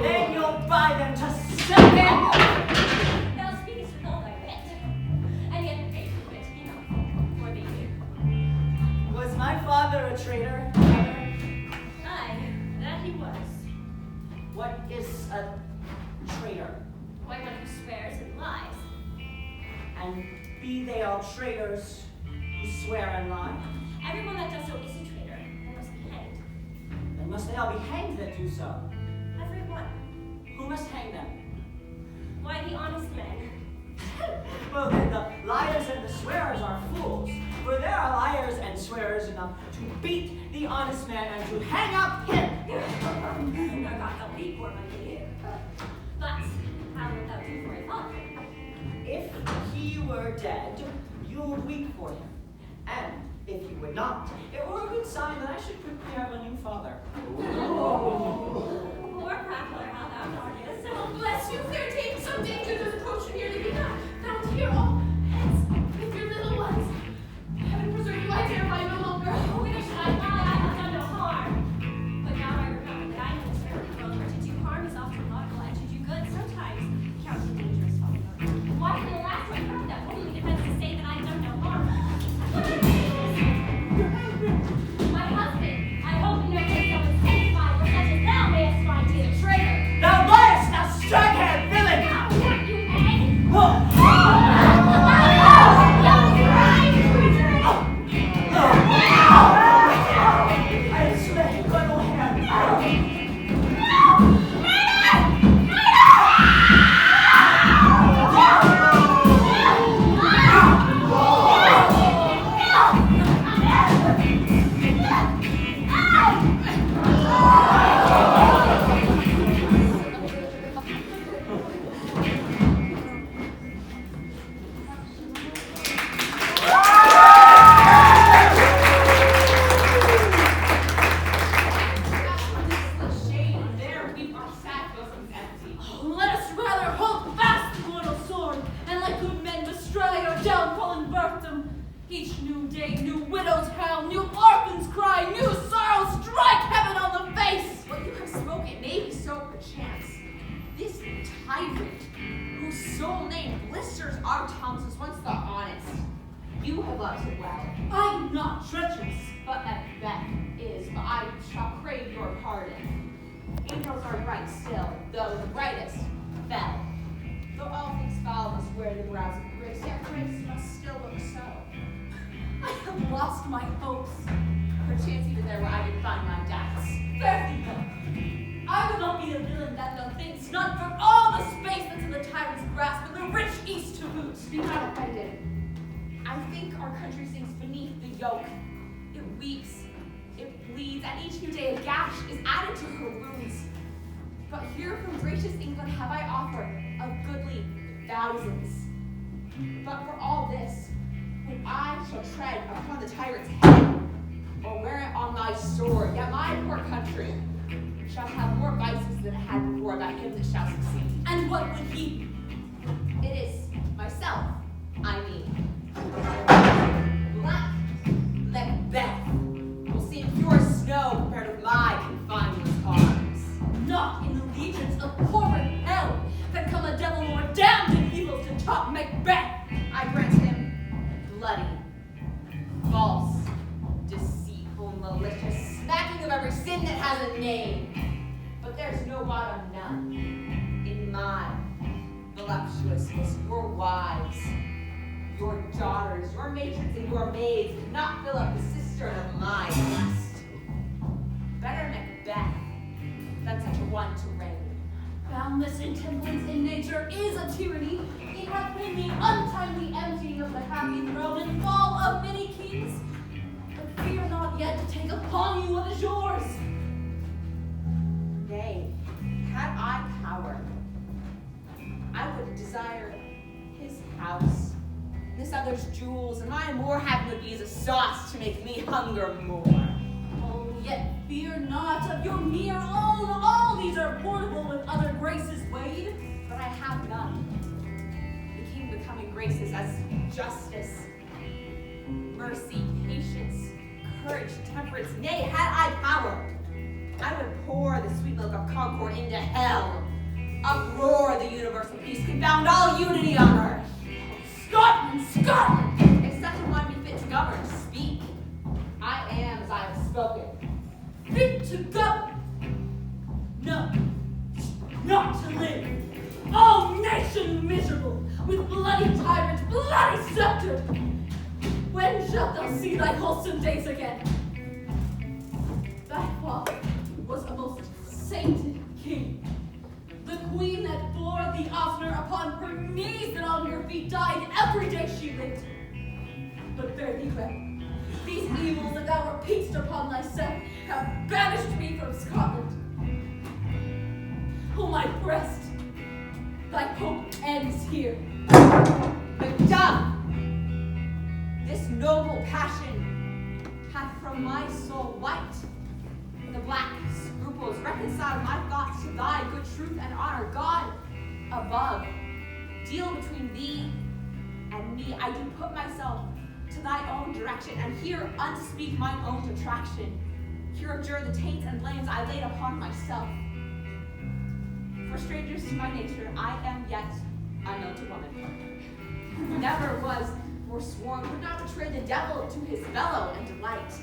Then you'll buy them to suck it. Thou speakest with all thy wit, and yet the faith of wit enough for thee. Was my father a traitor? Aye, that he was. What is a traitor? Why, one who swears and lies. And be they all traitors who swear and lie? Everyone that does so is a traitor, and must be hanged. Then must they all be hanged that do so? Everyone. Who must hang them? Why, the honest men. Well, then the liars and the swearers are fools, for there are liars and swearers enough to beat the honest man and to hang up him. Now God help thee, poor my dear. But how wilt thou do for a father? If he were dead, you would weep for him. And if you would not, it were a good sign that I should quickly have a new father. Poor prattler, how thou darkest. Oh, bless you, fair dame. Some danger does approach you nearly be not found here. All hence with your little ones. Heaven preserve you, I dare lie no longer. Whither should I fly? I have done no harm. But now I remember that I am a servant of God, where to do harm is often laudable, and to do good sometimes counts a dangerous fault. Why can the last one hurt that only defends to say that I have done no harm? What is this? My husband, I hope in no case thou wilt sanctify, for such as thou mayest find he is a traitor. Thou liest, thou strike-haired villain! Now, what you egg? I swear to God, no hand. Shame, there weep our sad bosoms empty. Oh, let us rather hold fast the mortal sword, and like good men bestride our downfall and birth them. Each new day, new widows howl, new orphans cry, new sorrows strike heaven on the face. What you have spoken may be so perchance. This tyrant, whose sole name blisters our tongues, was once the honest. You have loved it well. I'm not treacherous. But Macbeth is, but I shall crave your pardon. Angels are bright still, though the brightest fell. Though all things foul must wear the brows of grace, yet grace must still look so. I have lost my hopes. Perchance even there where I did find my doubts. Fair people, I will not be the villain that thou thinks, not for all the space that's in the tyrant's grasp, and the rich east to boot. Be not offended. I think our country sinks beneath the yoke. It weeps, it bleeds, and each new day a gash is added to her wounds. But here from gracious England have I offered of goodly thousands. But for all this, when I shall tread upon the tyrant's head, or wear it on my sword, yet my poor country shall have more vices than it had before about him that shall succeed. And what would he? It is myself, I mean. Black Macbeth will seem pure snow compared with my confinement arms. Not in the legions of horrid hell that come a devil more damned in evils to top Macbeth. I grant him bloody, false, deceitful, malicious, smacking of every sin that has a name. But there's no bottom none in my voluptuousness. Your wives, your daughters, your matrons, and your maids cannot fill up the cistern of my lust. Better Macbeth than such a one to reign. Boundless intemperance in nature is a tyranny. It hath been the untimely emptying of the happy throne and fall of many kings. But fear not yet to take upon you what is yours. Nay, had I power, I would desire his house, this other's jewels, and my more having would be as a sauce to make me hunger more. Oh, yet fear not of your mere own. All these are portable with other graces weighed. But I have none. The king becoming graces as justice, mercy, patience, courage, temperance. Nay, had I power, I would pour the sweet milk of concord into hell, uproar the universal peace, confound all unity on earth. Scotland, Scotland! If such a one be fit to govern, speak. I am as I have spoken. Fit to govern? No, not to live. Oh, nation miserable, with bloody tyrant, bloody scepter! When shalt thou see thy wholesome days again? Thy father was a most sainted king. The queen that bore thee oftener upon her knees than on her feet died every day she lived. But bear thee well. These evils that thou repeatest upon thyself have banished me from Scotland. Oh, my breast, thy hope ends here. Macduff! This noble passion hath from my soul wiped. The black scruples reconcile my thoughts to thy good truth and honor. God above, deal between thee and me. I do put myself to thy own direction, and here unspeak mine own detraction. Here abjure the taints and blames I laid upon myself. For strangers to my nature, I am yet unknown to woman. Never was forsworn, would not betray the devil to his fellow and delight.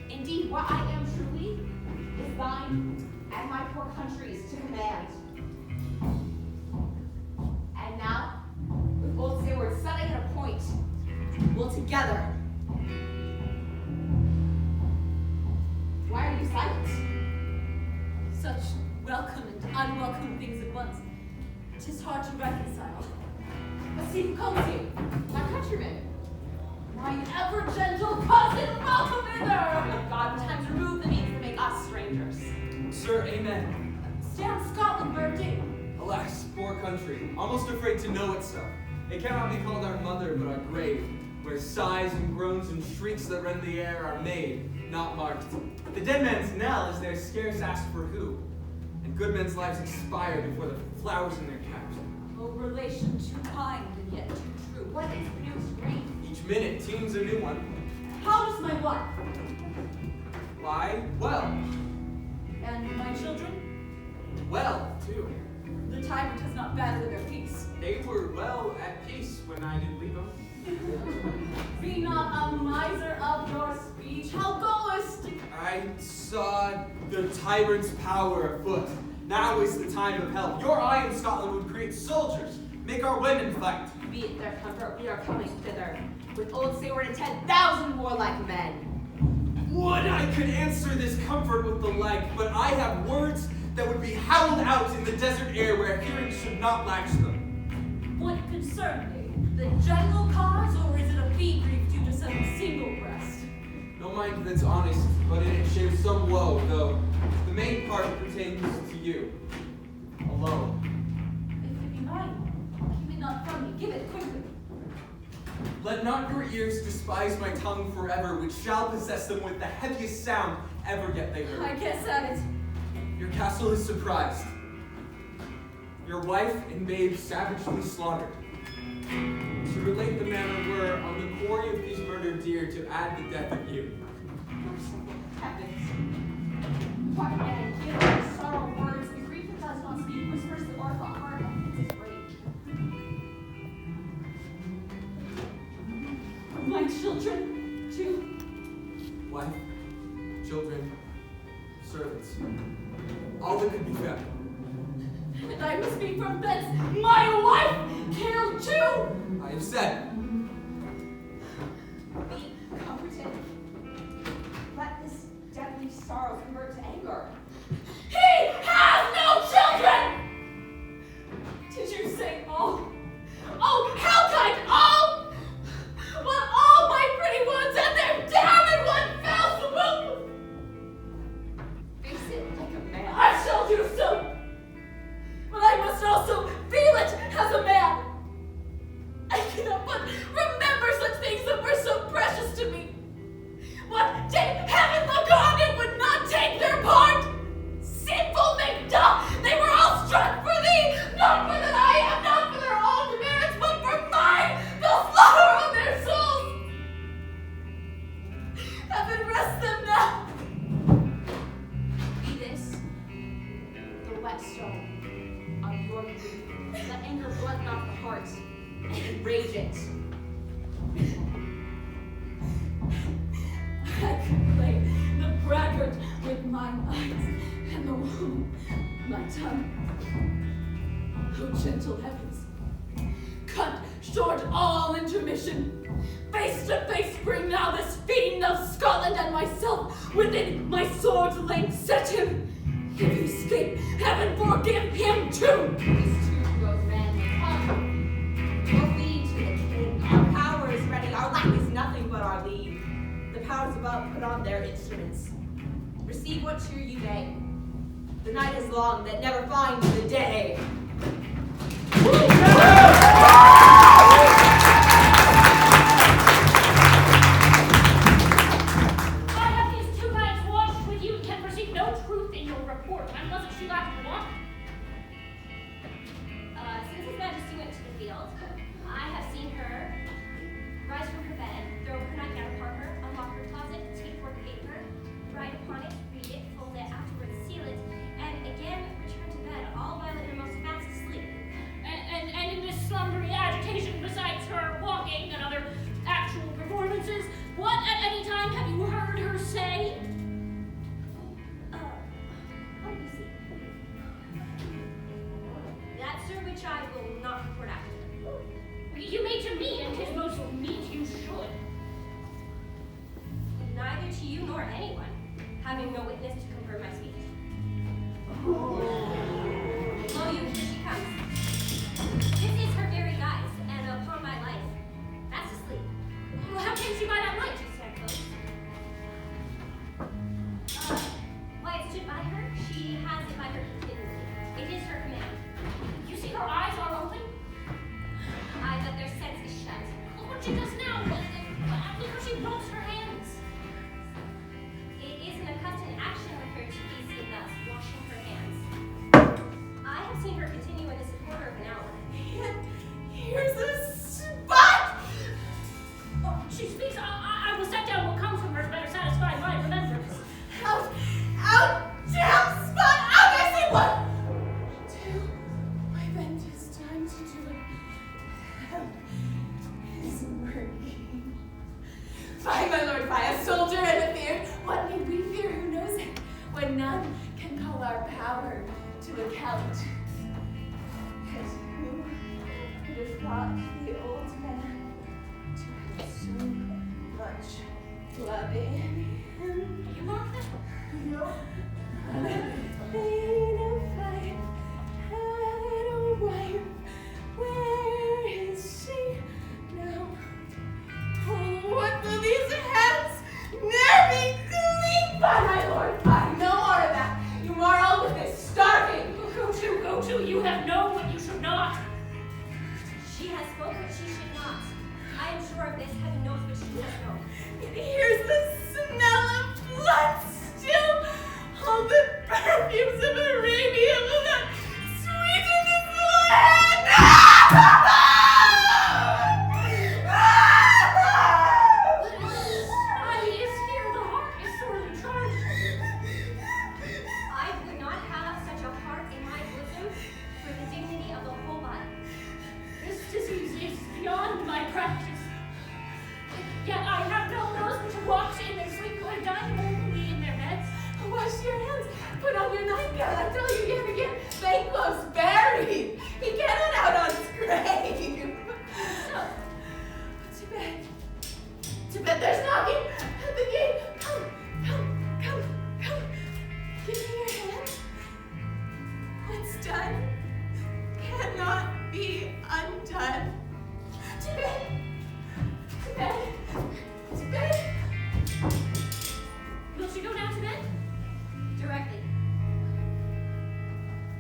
Indeed, what I am truly is thine and my poor country's to command. And now, with old Sayward setting at a point, we'll together. Why are you silent? Such welcome and unwelcome things at once. 'Tis hard to reconcile. But see who comes here. My countryman. My ever-gentle cousin, welcome hither! God, when times remove the means to make us strangers. Sir, amen. Stand Scotland, birthday. Alas, poor country, almost afraid to know itself. It cannot be called our mother, but our grave, where sighs and groans and shrieks that rend the air are made, not marked. The dead man's knell is there scarce asked for who, and good men's lives expire before the flowers in their caps. Oh, relation too kind and yet too true. What is the new strain? Each minute teems a new one. How does my wife? Why, well. And my children? Well, too. The tyrant has not battered their peace. They were well at peace when I did leave them. Be not a miser of your speech. How goest? I saw the tyrant's power afoot. Now is the time of help. Your eye in Scotland would create soldiers, make our women fight. Be it their comfort, we are coming thither, with old Sayward and 10,000 warlike men. Would I could answer this comfort with the like, but I have words that would be howled out in the desert air where hearing should not latch them. What concern me? The general cause, or is it a fee grief due to some single breast? No mind that's honest, but in it shares some woe, not your ears despise my tongue forever, which shall possess them with the heaviest sound ever yet they heard. I guess at it. Your castle is surprised. Your wife and babe savagely slaughtered. To relate the manner were on the quarry of these murdered deer to add the death of you. Merciful heavens. What man gives sorrow words, the grief that does not speak, whispers the orphan heart of its rage. My children, too. Wife, children, servants, all that could be found. And I must be from thence my wife killed too. I have said, Be comforted. Let this deadly sorrow convert to anger. He has no children! Did you say all? Oh, how kind all! Well, all my pretty ones and their damned one fell swoop! Face it like a man. I shall do so! But I must also feel it as a man! I cannot but remember such things that were so precious to me. What did heaven look on and would not take their part? Sinful Macduff, they were all struck for thee, not for that I am, not for their own demerits, but for mine, the slaughter of their souls. Heaven rest them now. Be this the whetstone of your grief. Let anger blunt not the heart, and rage it. I could play the braggart with mine eyes and the womb, my tongue. Oh, gentle heavens, cut short all intermission. Face to face bring now this fiend of Scotland and myself within my sword's length. Set him. If he escape, heaven forgive him too. These two grown men, come. We'll lead to the king. Our power is ready. Our lack is nothing but our lead. The powers above put on their instruments. Receive what cheer you may. The night is long that never finds the day. I have these 2 nights watched with you and can perceive no truth in your report, unless it should last for long. Since His Majesty went to the field, I have seen her rise from her bed, throw her nightgown upon her, unlock her closet, take forth paper, write upon it, read it, fold it, afterwards seal it, and again return to bed, all while in her most fast sleep. And in this slumbery agitation, besides her walking and other actual performances, what at any time have you heard her say? Let me see. That, sir, which I will not report after. You may to me, and 'tis most meet you should. Neither to you nor anyone, having no witness to confirm my speech. Lo, you, here she comes. This is her very guise, and upon my life, fast asleep. Well, how came she by that light? She said close. Why it stood by her, she has it by her continually. It is her command. You see her eyes are open? Aye, but their sense is shut. Look what she does now. Look how she rubs her hands. It is an accustomed action with her to be seen thus, washing her hands. I have seen her continue in this a quarter of an hour. Here's a spot! Oh, she speaks. I will set down what comes from her to better satisfy my remembrance. Out, damn spot! Out, I say one! Two, my bent is time to do it. Hell is working. Fie, my lord, fie, a soldier and a fear. What need we fear? Who knows it? When none can call our power to account. And who could have thought the old man to have so much blood in him? You mark that? No. Ain't if I had a wife, where is she now? Oh, what do these hands near me gleam by, my lord? By no more of that. You marvel with this starving. Go to. You have known what you should not. She has spoken what she should not. I I am sure of this. Heaven knows what she does know. And here's the smell of blood still. All the perfumes of Arabia will not sweeten this land. Ivy is here, the heart is sorely charged. I would not have such a heart in my bosom for the dignity of the whole body. This disease is beyond my practice. Yet I have known those which walked in their sleep who have died nobly in their beds. Wash your hands. Put on your nightgown. I tell you, you have to get Banquo's buried. He cannot out on his grave. So, To bed. To bed. There's knocking at the gate. Come. Give me your hand. What's done cannot be undone. To bed. To bed. To bed. will she go down to bed? Directly.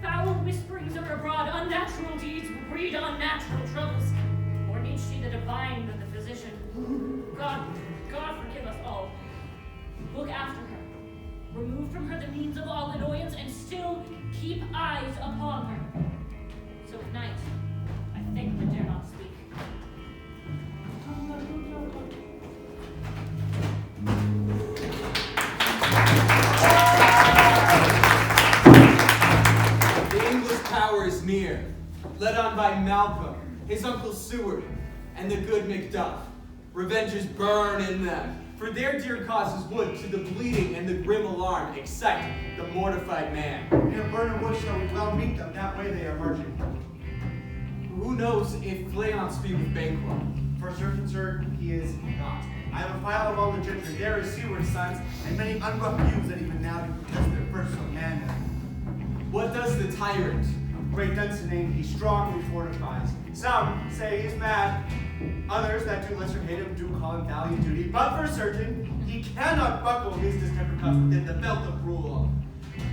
Foul whisperings are abroad, unnatural deeds will breed unnatural troubles. Or needs she the divine than the physician? God forgive us all. Look after her. Remove from her the means of all annoyance, and still keep eyes upon her. So at night, I think but dare not speak. The English power is near, led on by Malcolm, his uncle Seward, and the good Macduff. Revenges burn in them, for their dear causes would, to the bleeding and the grim alarm, excite the mortified man. Near Burnham Wood shall we well meet them, that way they are marching. Who knows if Fleance be with Banquo? For certain, sir, he is not. I have a file of all the gentry. There is Seward's sons, and many unroughed youths that even now do protest their first so manly. What does the tyrant? Great Dunsinane he strongly fortifies. Some say he's mad. Others that do lesser hate him do call him valiant duty. But for certain, he cannot buckle his distempered cause within the belt of rule.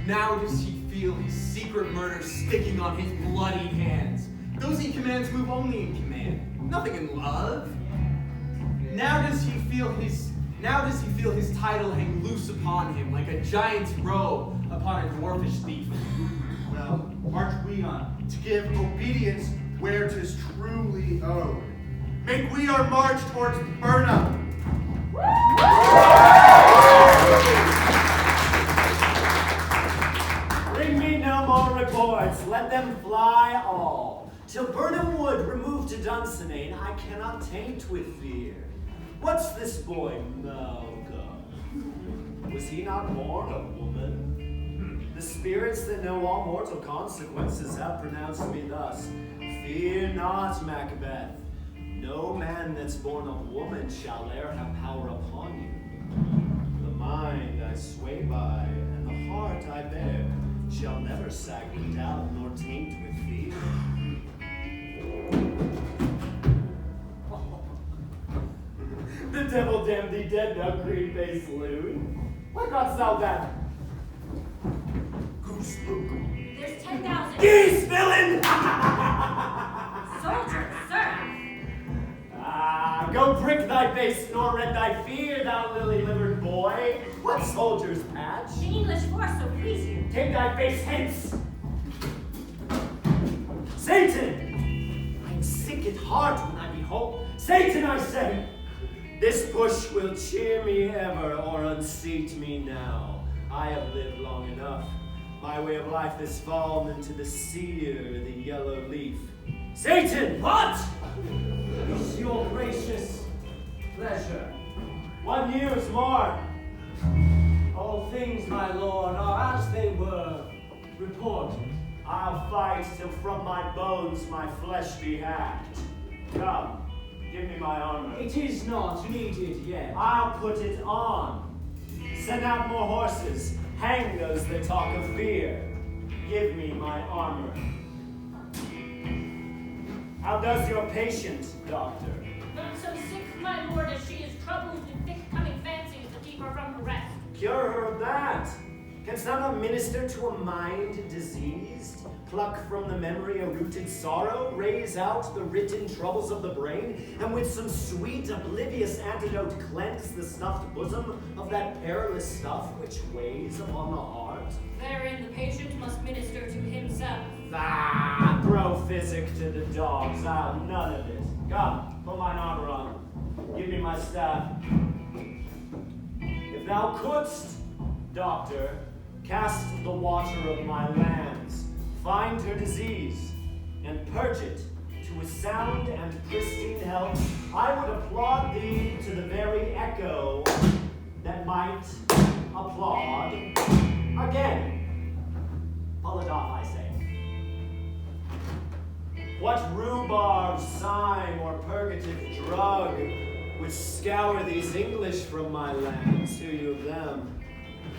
Now does he feel his secret murder sticking on his bloodied hands. Those he commands move only in command, nothing in love. Now does he feel his title hang loose upon him like a giant's robe upon a dwarfish thief. Well, march we on, to give obedience where 'tis truly owed. Make we our march towards Burnham. Bring me no more reports, let them fly all. Till Burnham Wood remove to Dunsinane, I cannot taint with fear. What's this boy Malcolm? Was he not born a woman? The spirits that know all mortal consequences have pronounced me thus. Fear not, Macbeth. No man that's born of woman shall e'er have power upon you. The mind I sway by, and the heart I bear, shall never sag with doubt, nor taint with fear. The devil damn thee dead, thou green-faced loon. Why godst thou that? Goose look. There's 10,000 Geese, villain! soldiers, sir. Ah, go prick thy face, nor red thy fear, thou lily-livered boy. What soldier's patch? The English force so please you. Take thy face hence! Satan! I am sick at heart when I behold. Satan, I say! This bush will cheer me ever, or unseat me now. I have lived long enough. My way of life is fallen into the sear, the yellow leaf. Satan! What? Is your gracious pleasure. 1 year's more. All things, my lord, are as they were reported. I'll fight till from my bones my flesh be hacked. Come, give me my armor. It is not needed yet. I'll put it on. Send out more horses. Hang those that talk of fear. Give me my armor. How does your patient, doctor? Not so sick, my lord, as she is troubled with thick-coming fancies that keep her from her rest. Cure her of that. Can Canst thou not minister to a mind diseased? Pluck from the memory a rooted sorrow, raise out the written troubles of the brain, and with some sweet, oblivious antidote cleanse the stuffed bosom of that perilous stuff which weighs upon the heart? Therein the patient must minister to himself. Ah, throw physic to the dogs. I'll none of it. Come, put mine armor on. Give me my staff. If thou couldst, doctor, cast the water of my lands, find her disease, and purge it to a sound and pristine health, I would applaud thee to the very echo that might applaud again. Pull it off, I say. What rhubarb, sign, or purgative drug would scour these English from my lands? Hear you of them?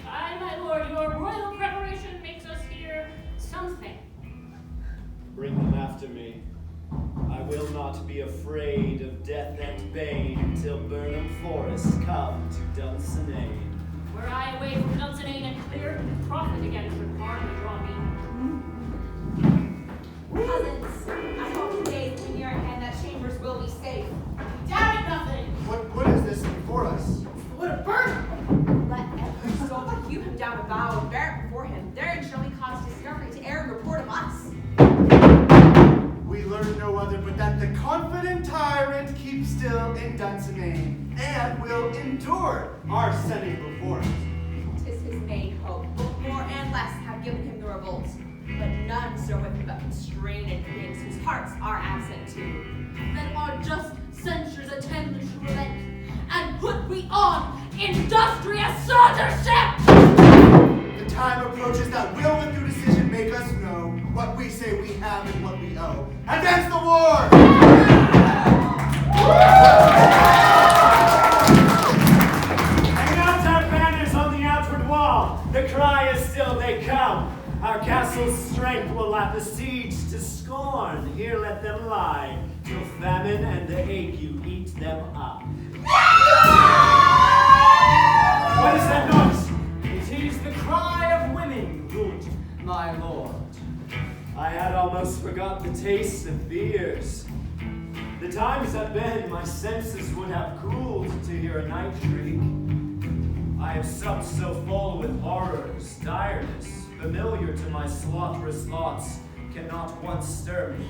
Aye, my lord, your royal preparation makes us hear something. Bring them after me. I will not be afraid of death and bane till Burnham Forest come to Dunsinane. Were I away from Dunsinane and clear, profit again would hardly draw me. Cousins, I hope the days when you're at hand that Chambers will be safe. Doubt it nothing. What is this before us? What a burden! Let every soldier hew him down a vow and bear it before him. Therein shall we cause discovery to air and report of us. We learn no other but that the confident tyrant keeps still in Dunsinane and will endure our sending before us. 'Tis his main hope. Both more and less have given him the revolt. But none serve with him but constrained beings whose hearts are absent too. Then our just censures attend the true event, and put we on industrious censorship! The time approaches that will with due decision make us know what we say we have and what we owe. Against the war! Hang out our banners on the outward wall. The cry is still they come. Our castle's strength will laugh a siege to scorn. Here let them lie, till famine and the ague eat them up. What is that noise? It is the cry of women, good my lord. I had almost forgot the taste of beers. The times have been, my senses would have cooled to hear a night shriek. I have supped so full with horrors, direness, familiar to my slaughterous thoughts, cannot once stir me.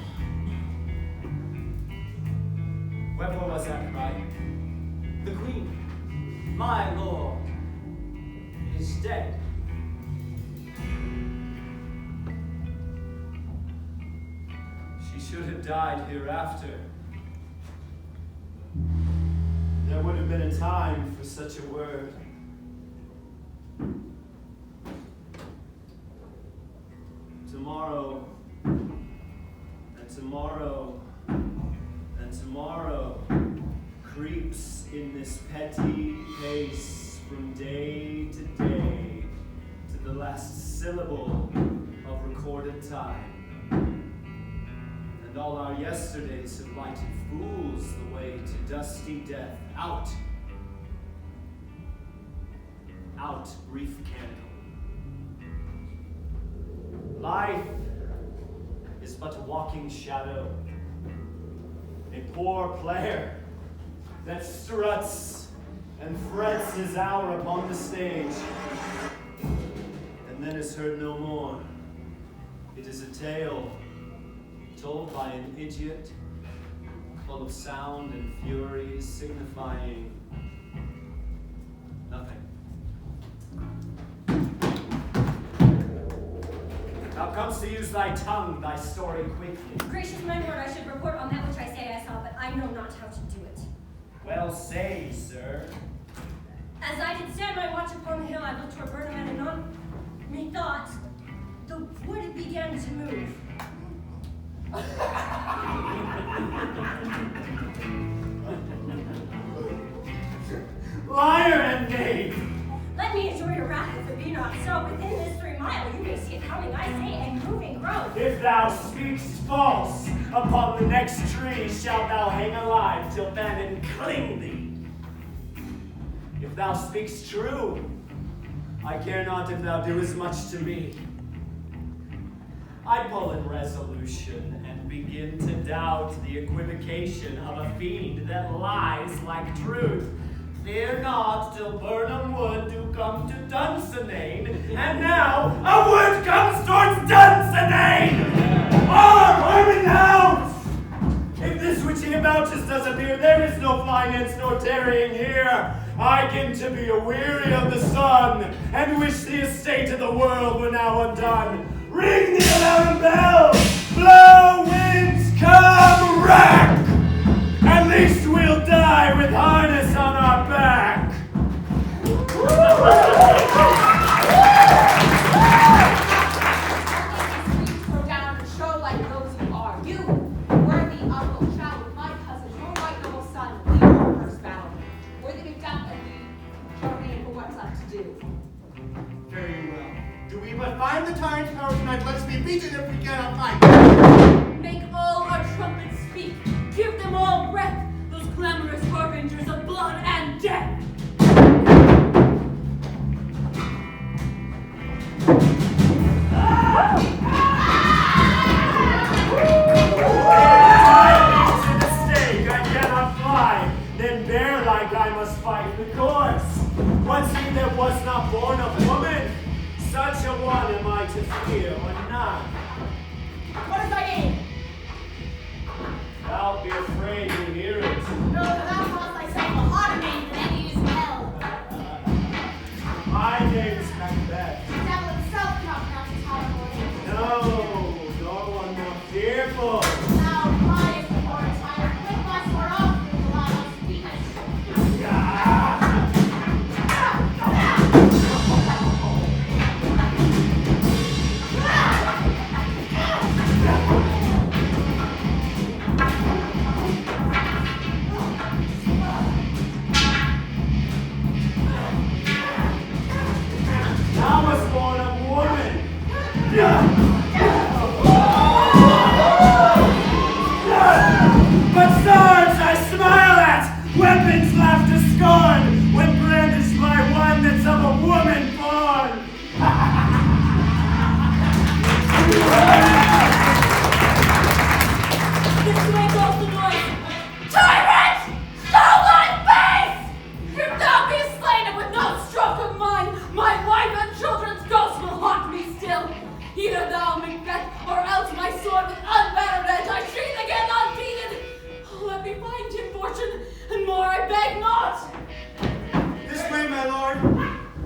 Wherefore was that cry? The queen, my lord, is dead. She should have died hereafter. There would have been a time for such a word. Tomorrow, and tomorrow, and tomorrow creeps in this petty pace from day to day to the last syllable of recorded time. And all our yesterdays have lighted fools the way to dusty death. Out! Out, brief candle. Life is but a walking shadow, a poor player that struts and frets his hour upon the stage, and then is heard no more. It is a tale told by an idiot, full of sound and fury, signifying nothing. Thou comest to use thy tongue, thy story quickly. Gracious my lord, I should report on that which I say I saw, but I know not how to do it. Well, say, sir. As I did stand my watch upon the hill, I looked toward Burnham, and anon, methought, the wood began to move. Liar and knave! Let me enjoy your wrath if it be not so. Within this 3 mile, you may see it coming, I say, and moving growth. If thou speakst false, upon the next tree shalt thou hang alive till famine cling thee. If thou speakst true, I care not if thou do as much to me. I pull in resolution and begin to doubt the equivocation of a fiend that lies like truth. Fear not till Burnham Wood do come to Dunsinane, and now a wood comes towards Dunsinane! All are arming hounds! If this which he avouches does appear, there is no finance nor tarrying here. I begin to be aweary of the sun, and wish the estate of the world were now undone. Ring the alarm bell! Blow winds, come rack! At least we'll die with harness on our back. Throw down and show like those you are. You, worthy uncle, shall with my cousin, your right noble son, lead our first battle. Worthy Macbeth and we shall remain for what's left to do. Very well. Do we but find the tyrant's power tonight, let us be beaten if we cannot fight. Make all our trumpets speak. Give them all breath, those clamorous harbingers of blood and death. Then bear-like I must fight the course. Once he that was not born of woman, such a one am I to fear or none. What is thy name? Thou be afraid to hear it. No, thou callest thyself a hotter name than any is hell. My name's Macbeth. The devil himself cannot pronounce his horrible name. No, nor one more fearful. Thou liest before a tyrant, quick my sword off with the loud speech. Thou was born of woman. But swords I smile at, weapons laugh to scorn, when brandished by one that's of a woman born. This way goes the noise. Tyrant! Stolen face! If thou be slain with no stroke of mine, my wife and children's ghosts will haunt me still. Either thou, Macbeth, or else my sword with unbattered edge I sheathe again unbeaten. Oh, let me find him, fortune, and more I beg not. This way, my lord.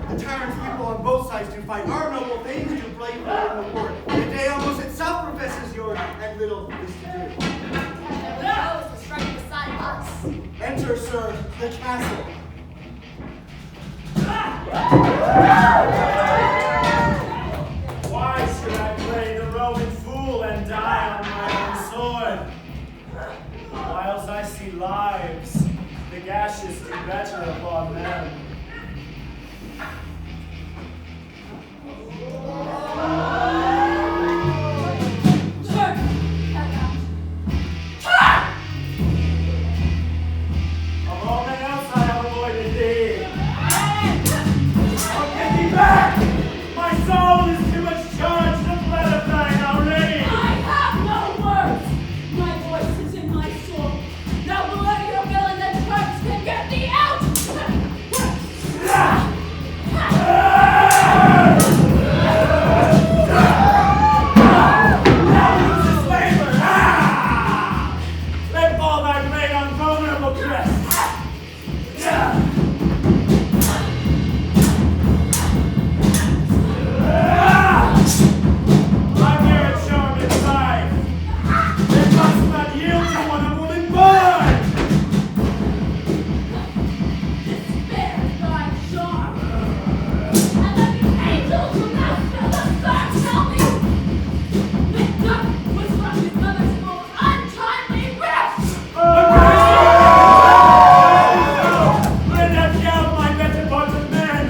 The tyrant's people on both sides do fight. Our noble things do play for in the war. The day almost itself professes yours, and little is to do. And the rose is right beside us. Enter, sir, the castle. Why should I play the Roman fool and die on my own sword? Whiles I see lives, the gashes do better upon them. Of all men else I have avoided thee. Oh, get thee back! My soul is too much charged to blood of thine already. I have no words. My voice is in my soul. Now bloody your villain that tribes can get thee out. Now lose this labor! Let fall thy blade on vulnerable crest. I wear a charm inside. It must not yield to one a woman born. Despair is thy charm. And let the angels who now fill the stars tell me. Macbeth was from his mother's womb untimely ripped. Let not count my better parts of men,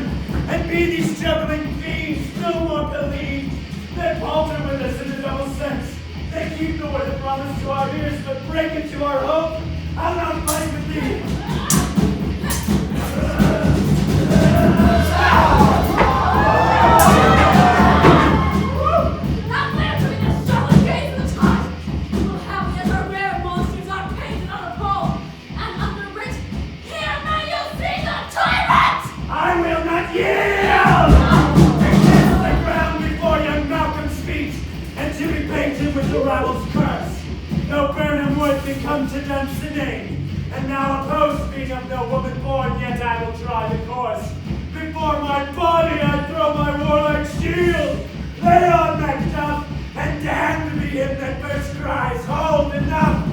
and be these struggling fiends no more believed. They palter with us in the double sense. They keep the word of promise to our ears, but break it to our hope. I'll not fight with thee. I've become to Dunsinane, and now opposed being of no woman born, yet I will try the course. Before my body I throw my warlike shield, lay on Macbeth, and damned be him that first cries, hold enough!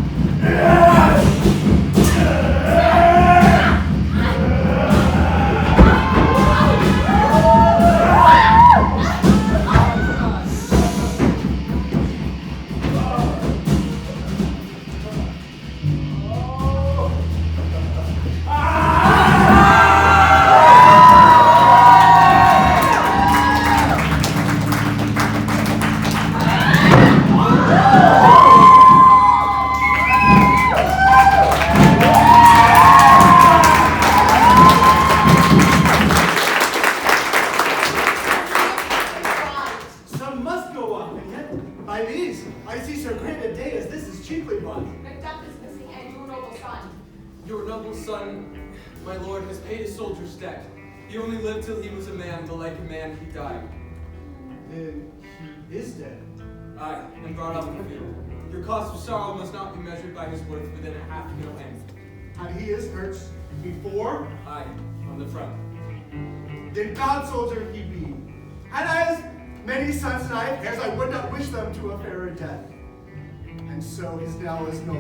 Macbeth is missing, and your noble son. Your noble son, my lord, has paid his soldier's debt. He only lived till he was a man, the like a man he died. Then he is dead. Aye, and brought up in the field. Your cost of sorrow must not be measured by his worth within a half kilo length. Had he his hurts before? Aye, on the front. Then God soldier he be. And as many sons and I have heirs, I would not wish them to a fairer death. And so his now is null.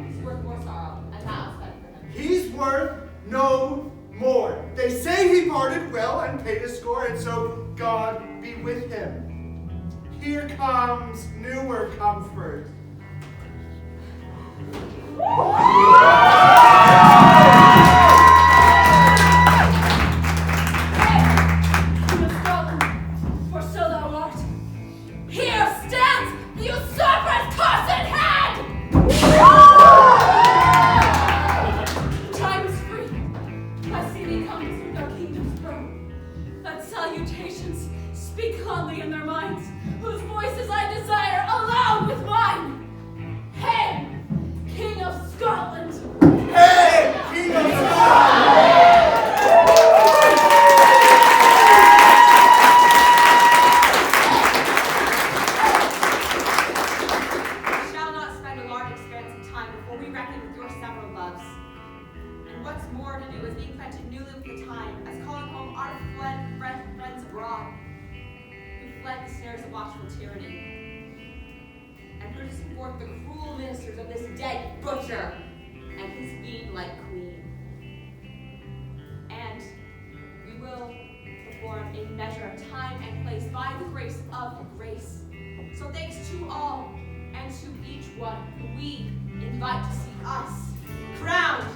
He's worth more sorrow, and now spent for him. He's worth no more. They say he parted well and paid his score, and so God be with him. Here comes newer comfort. To each one who we invite to see us crowned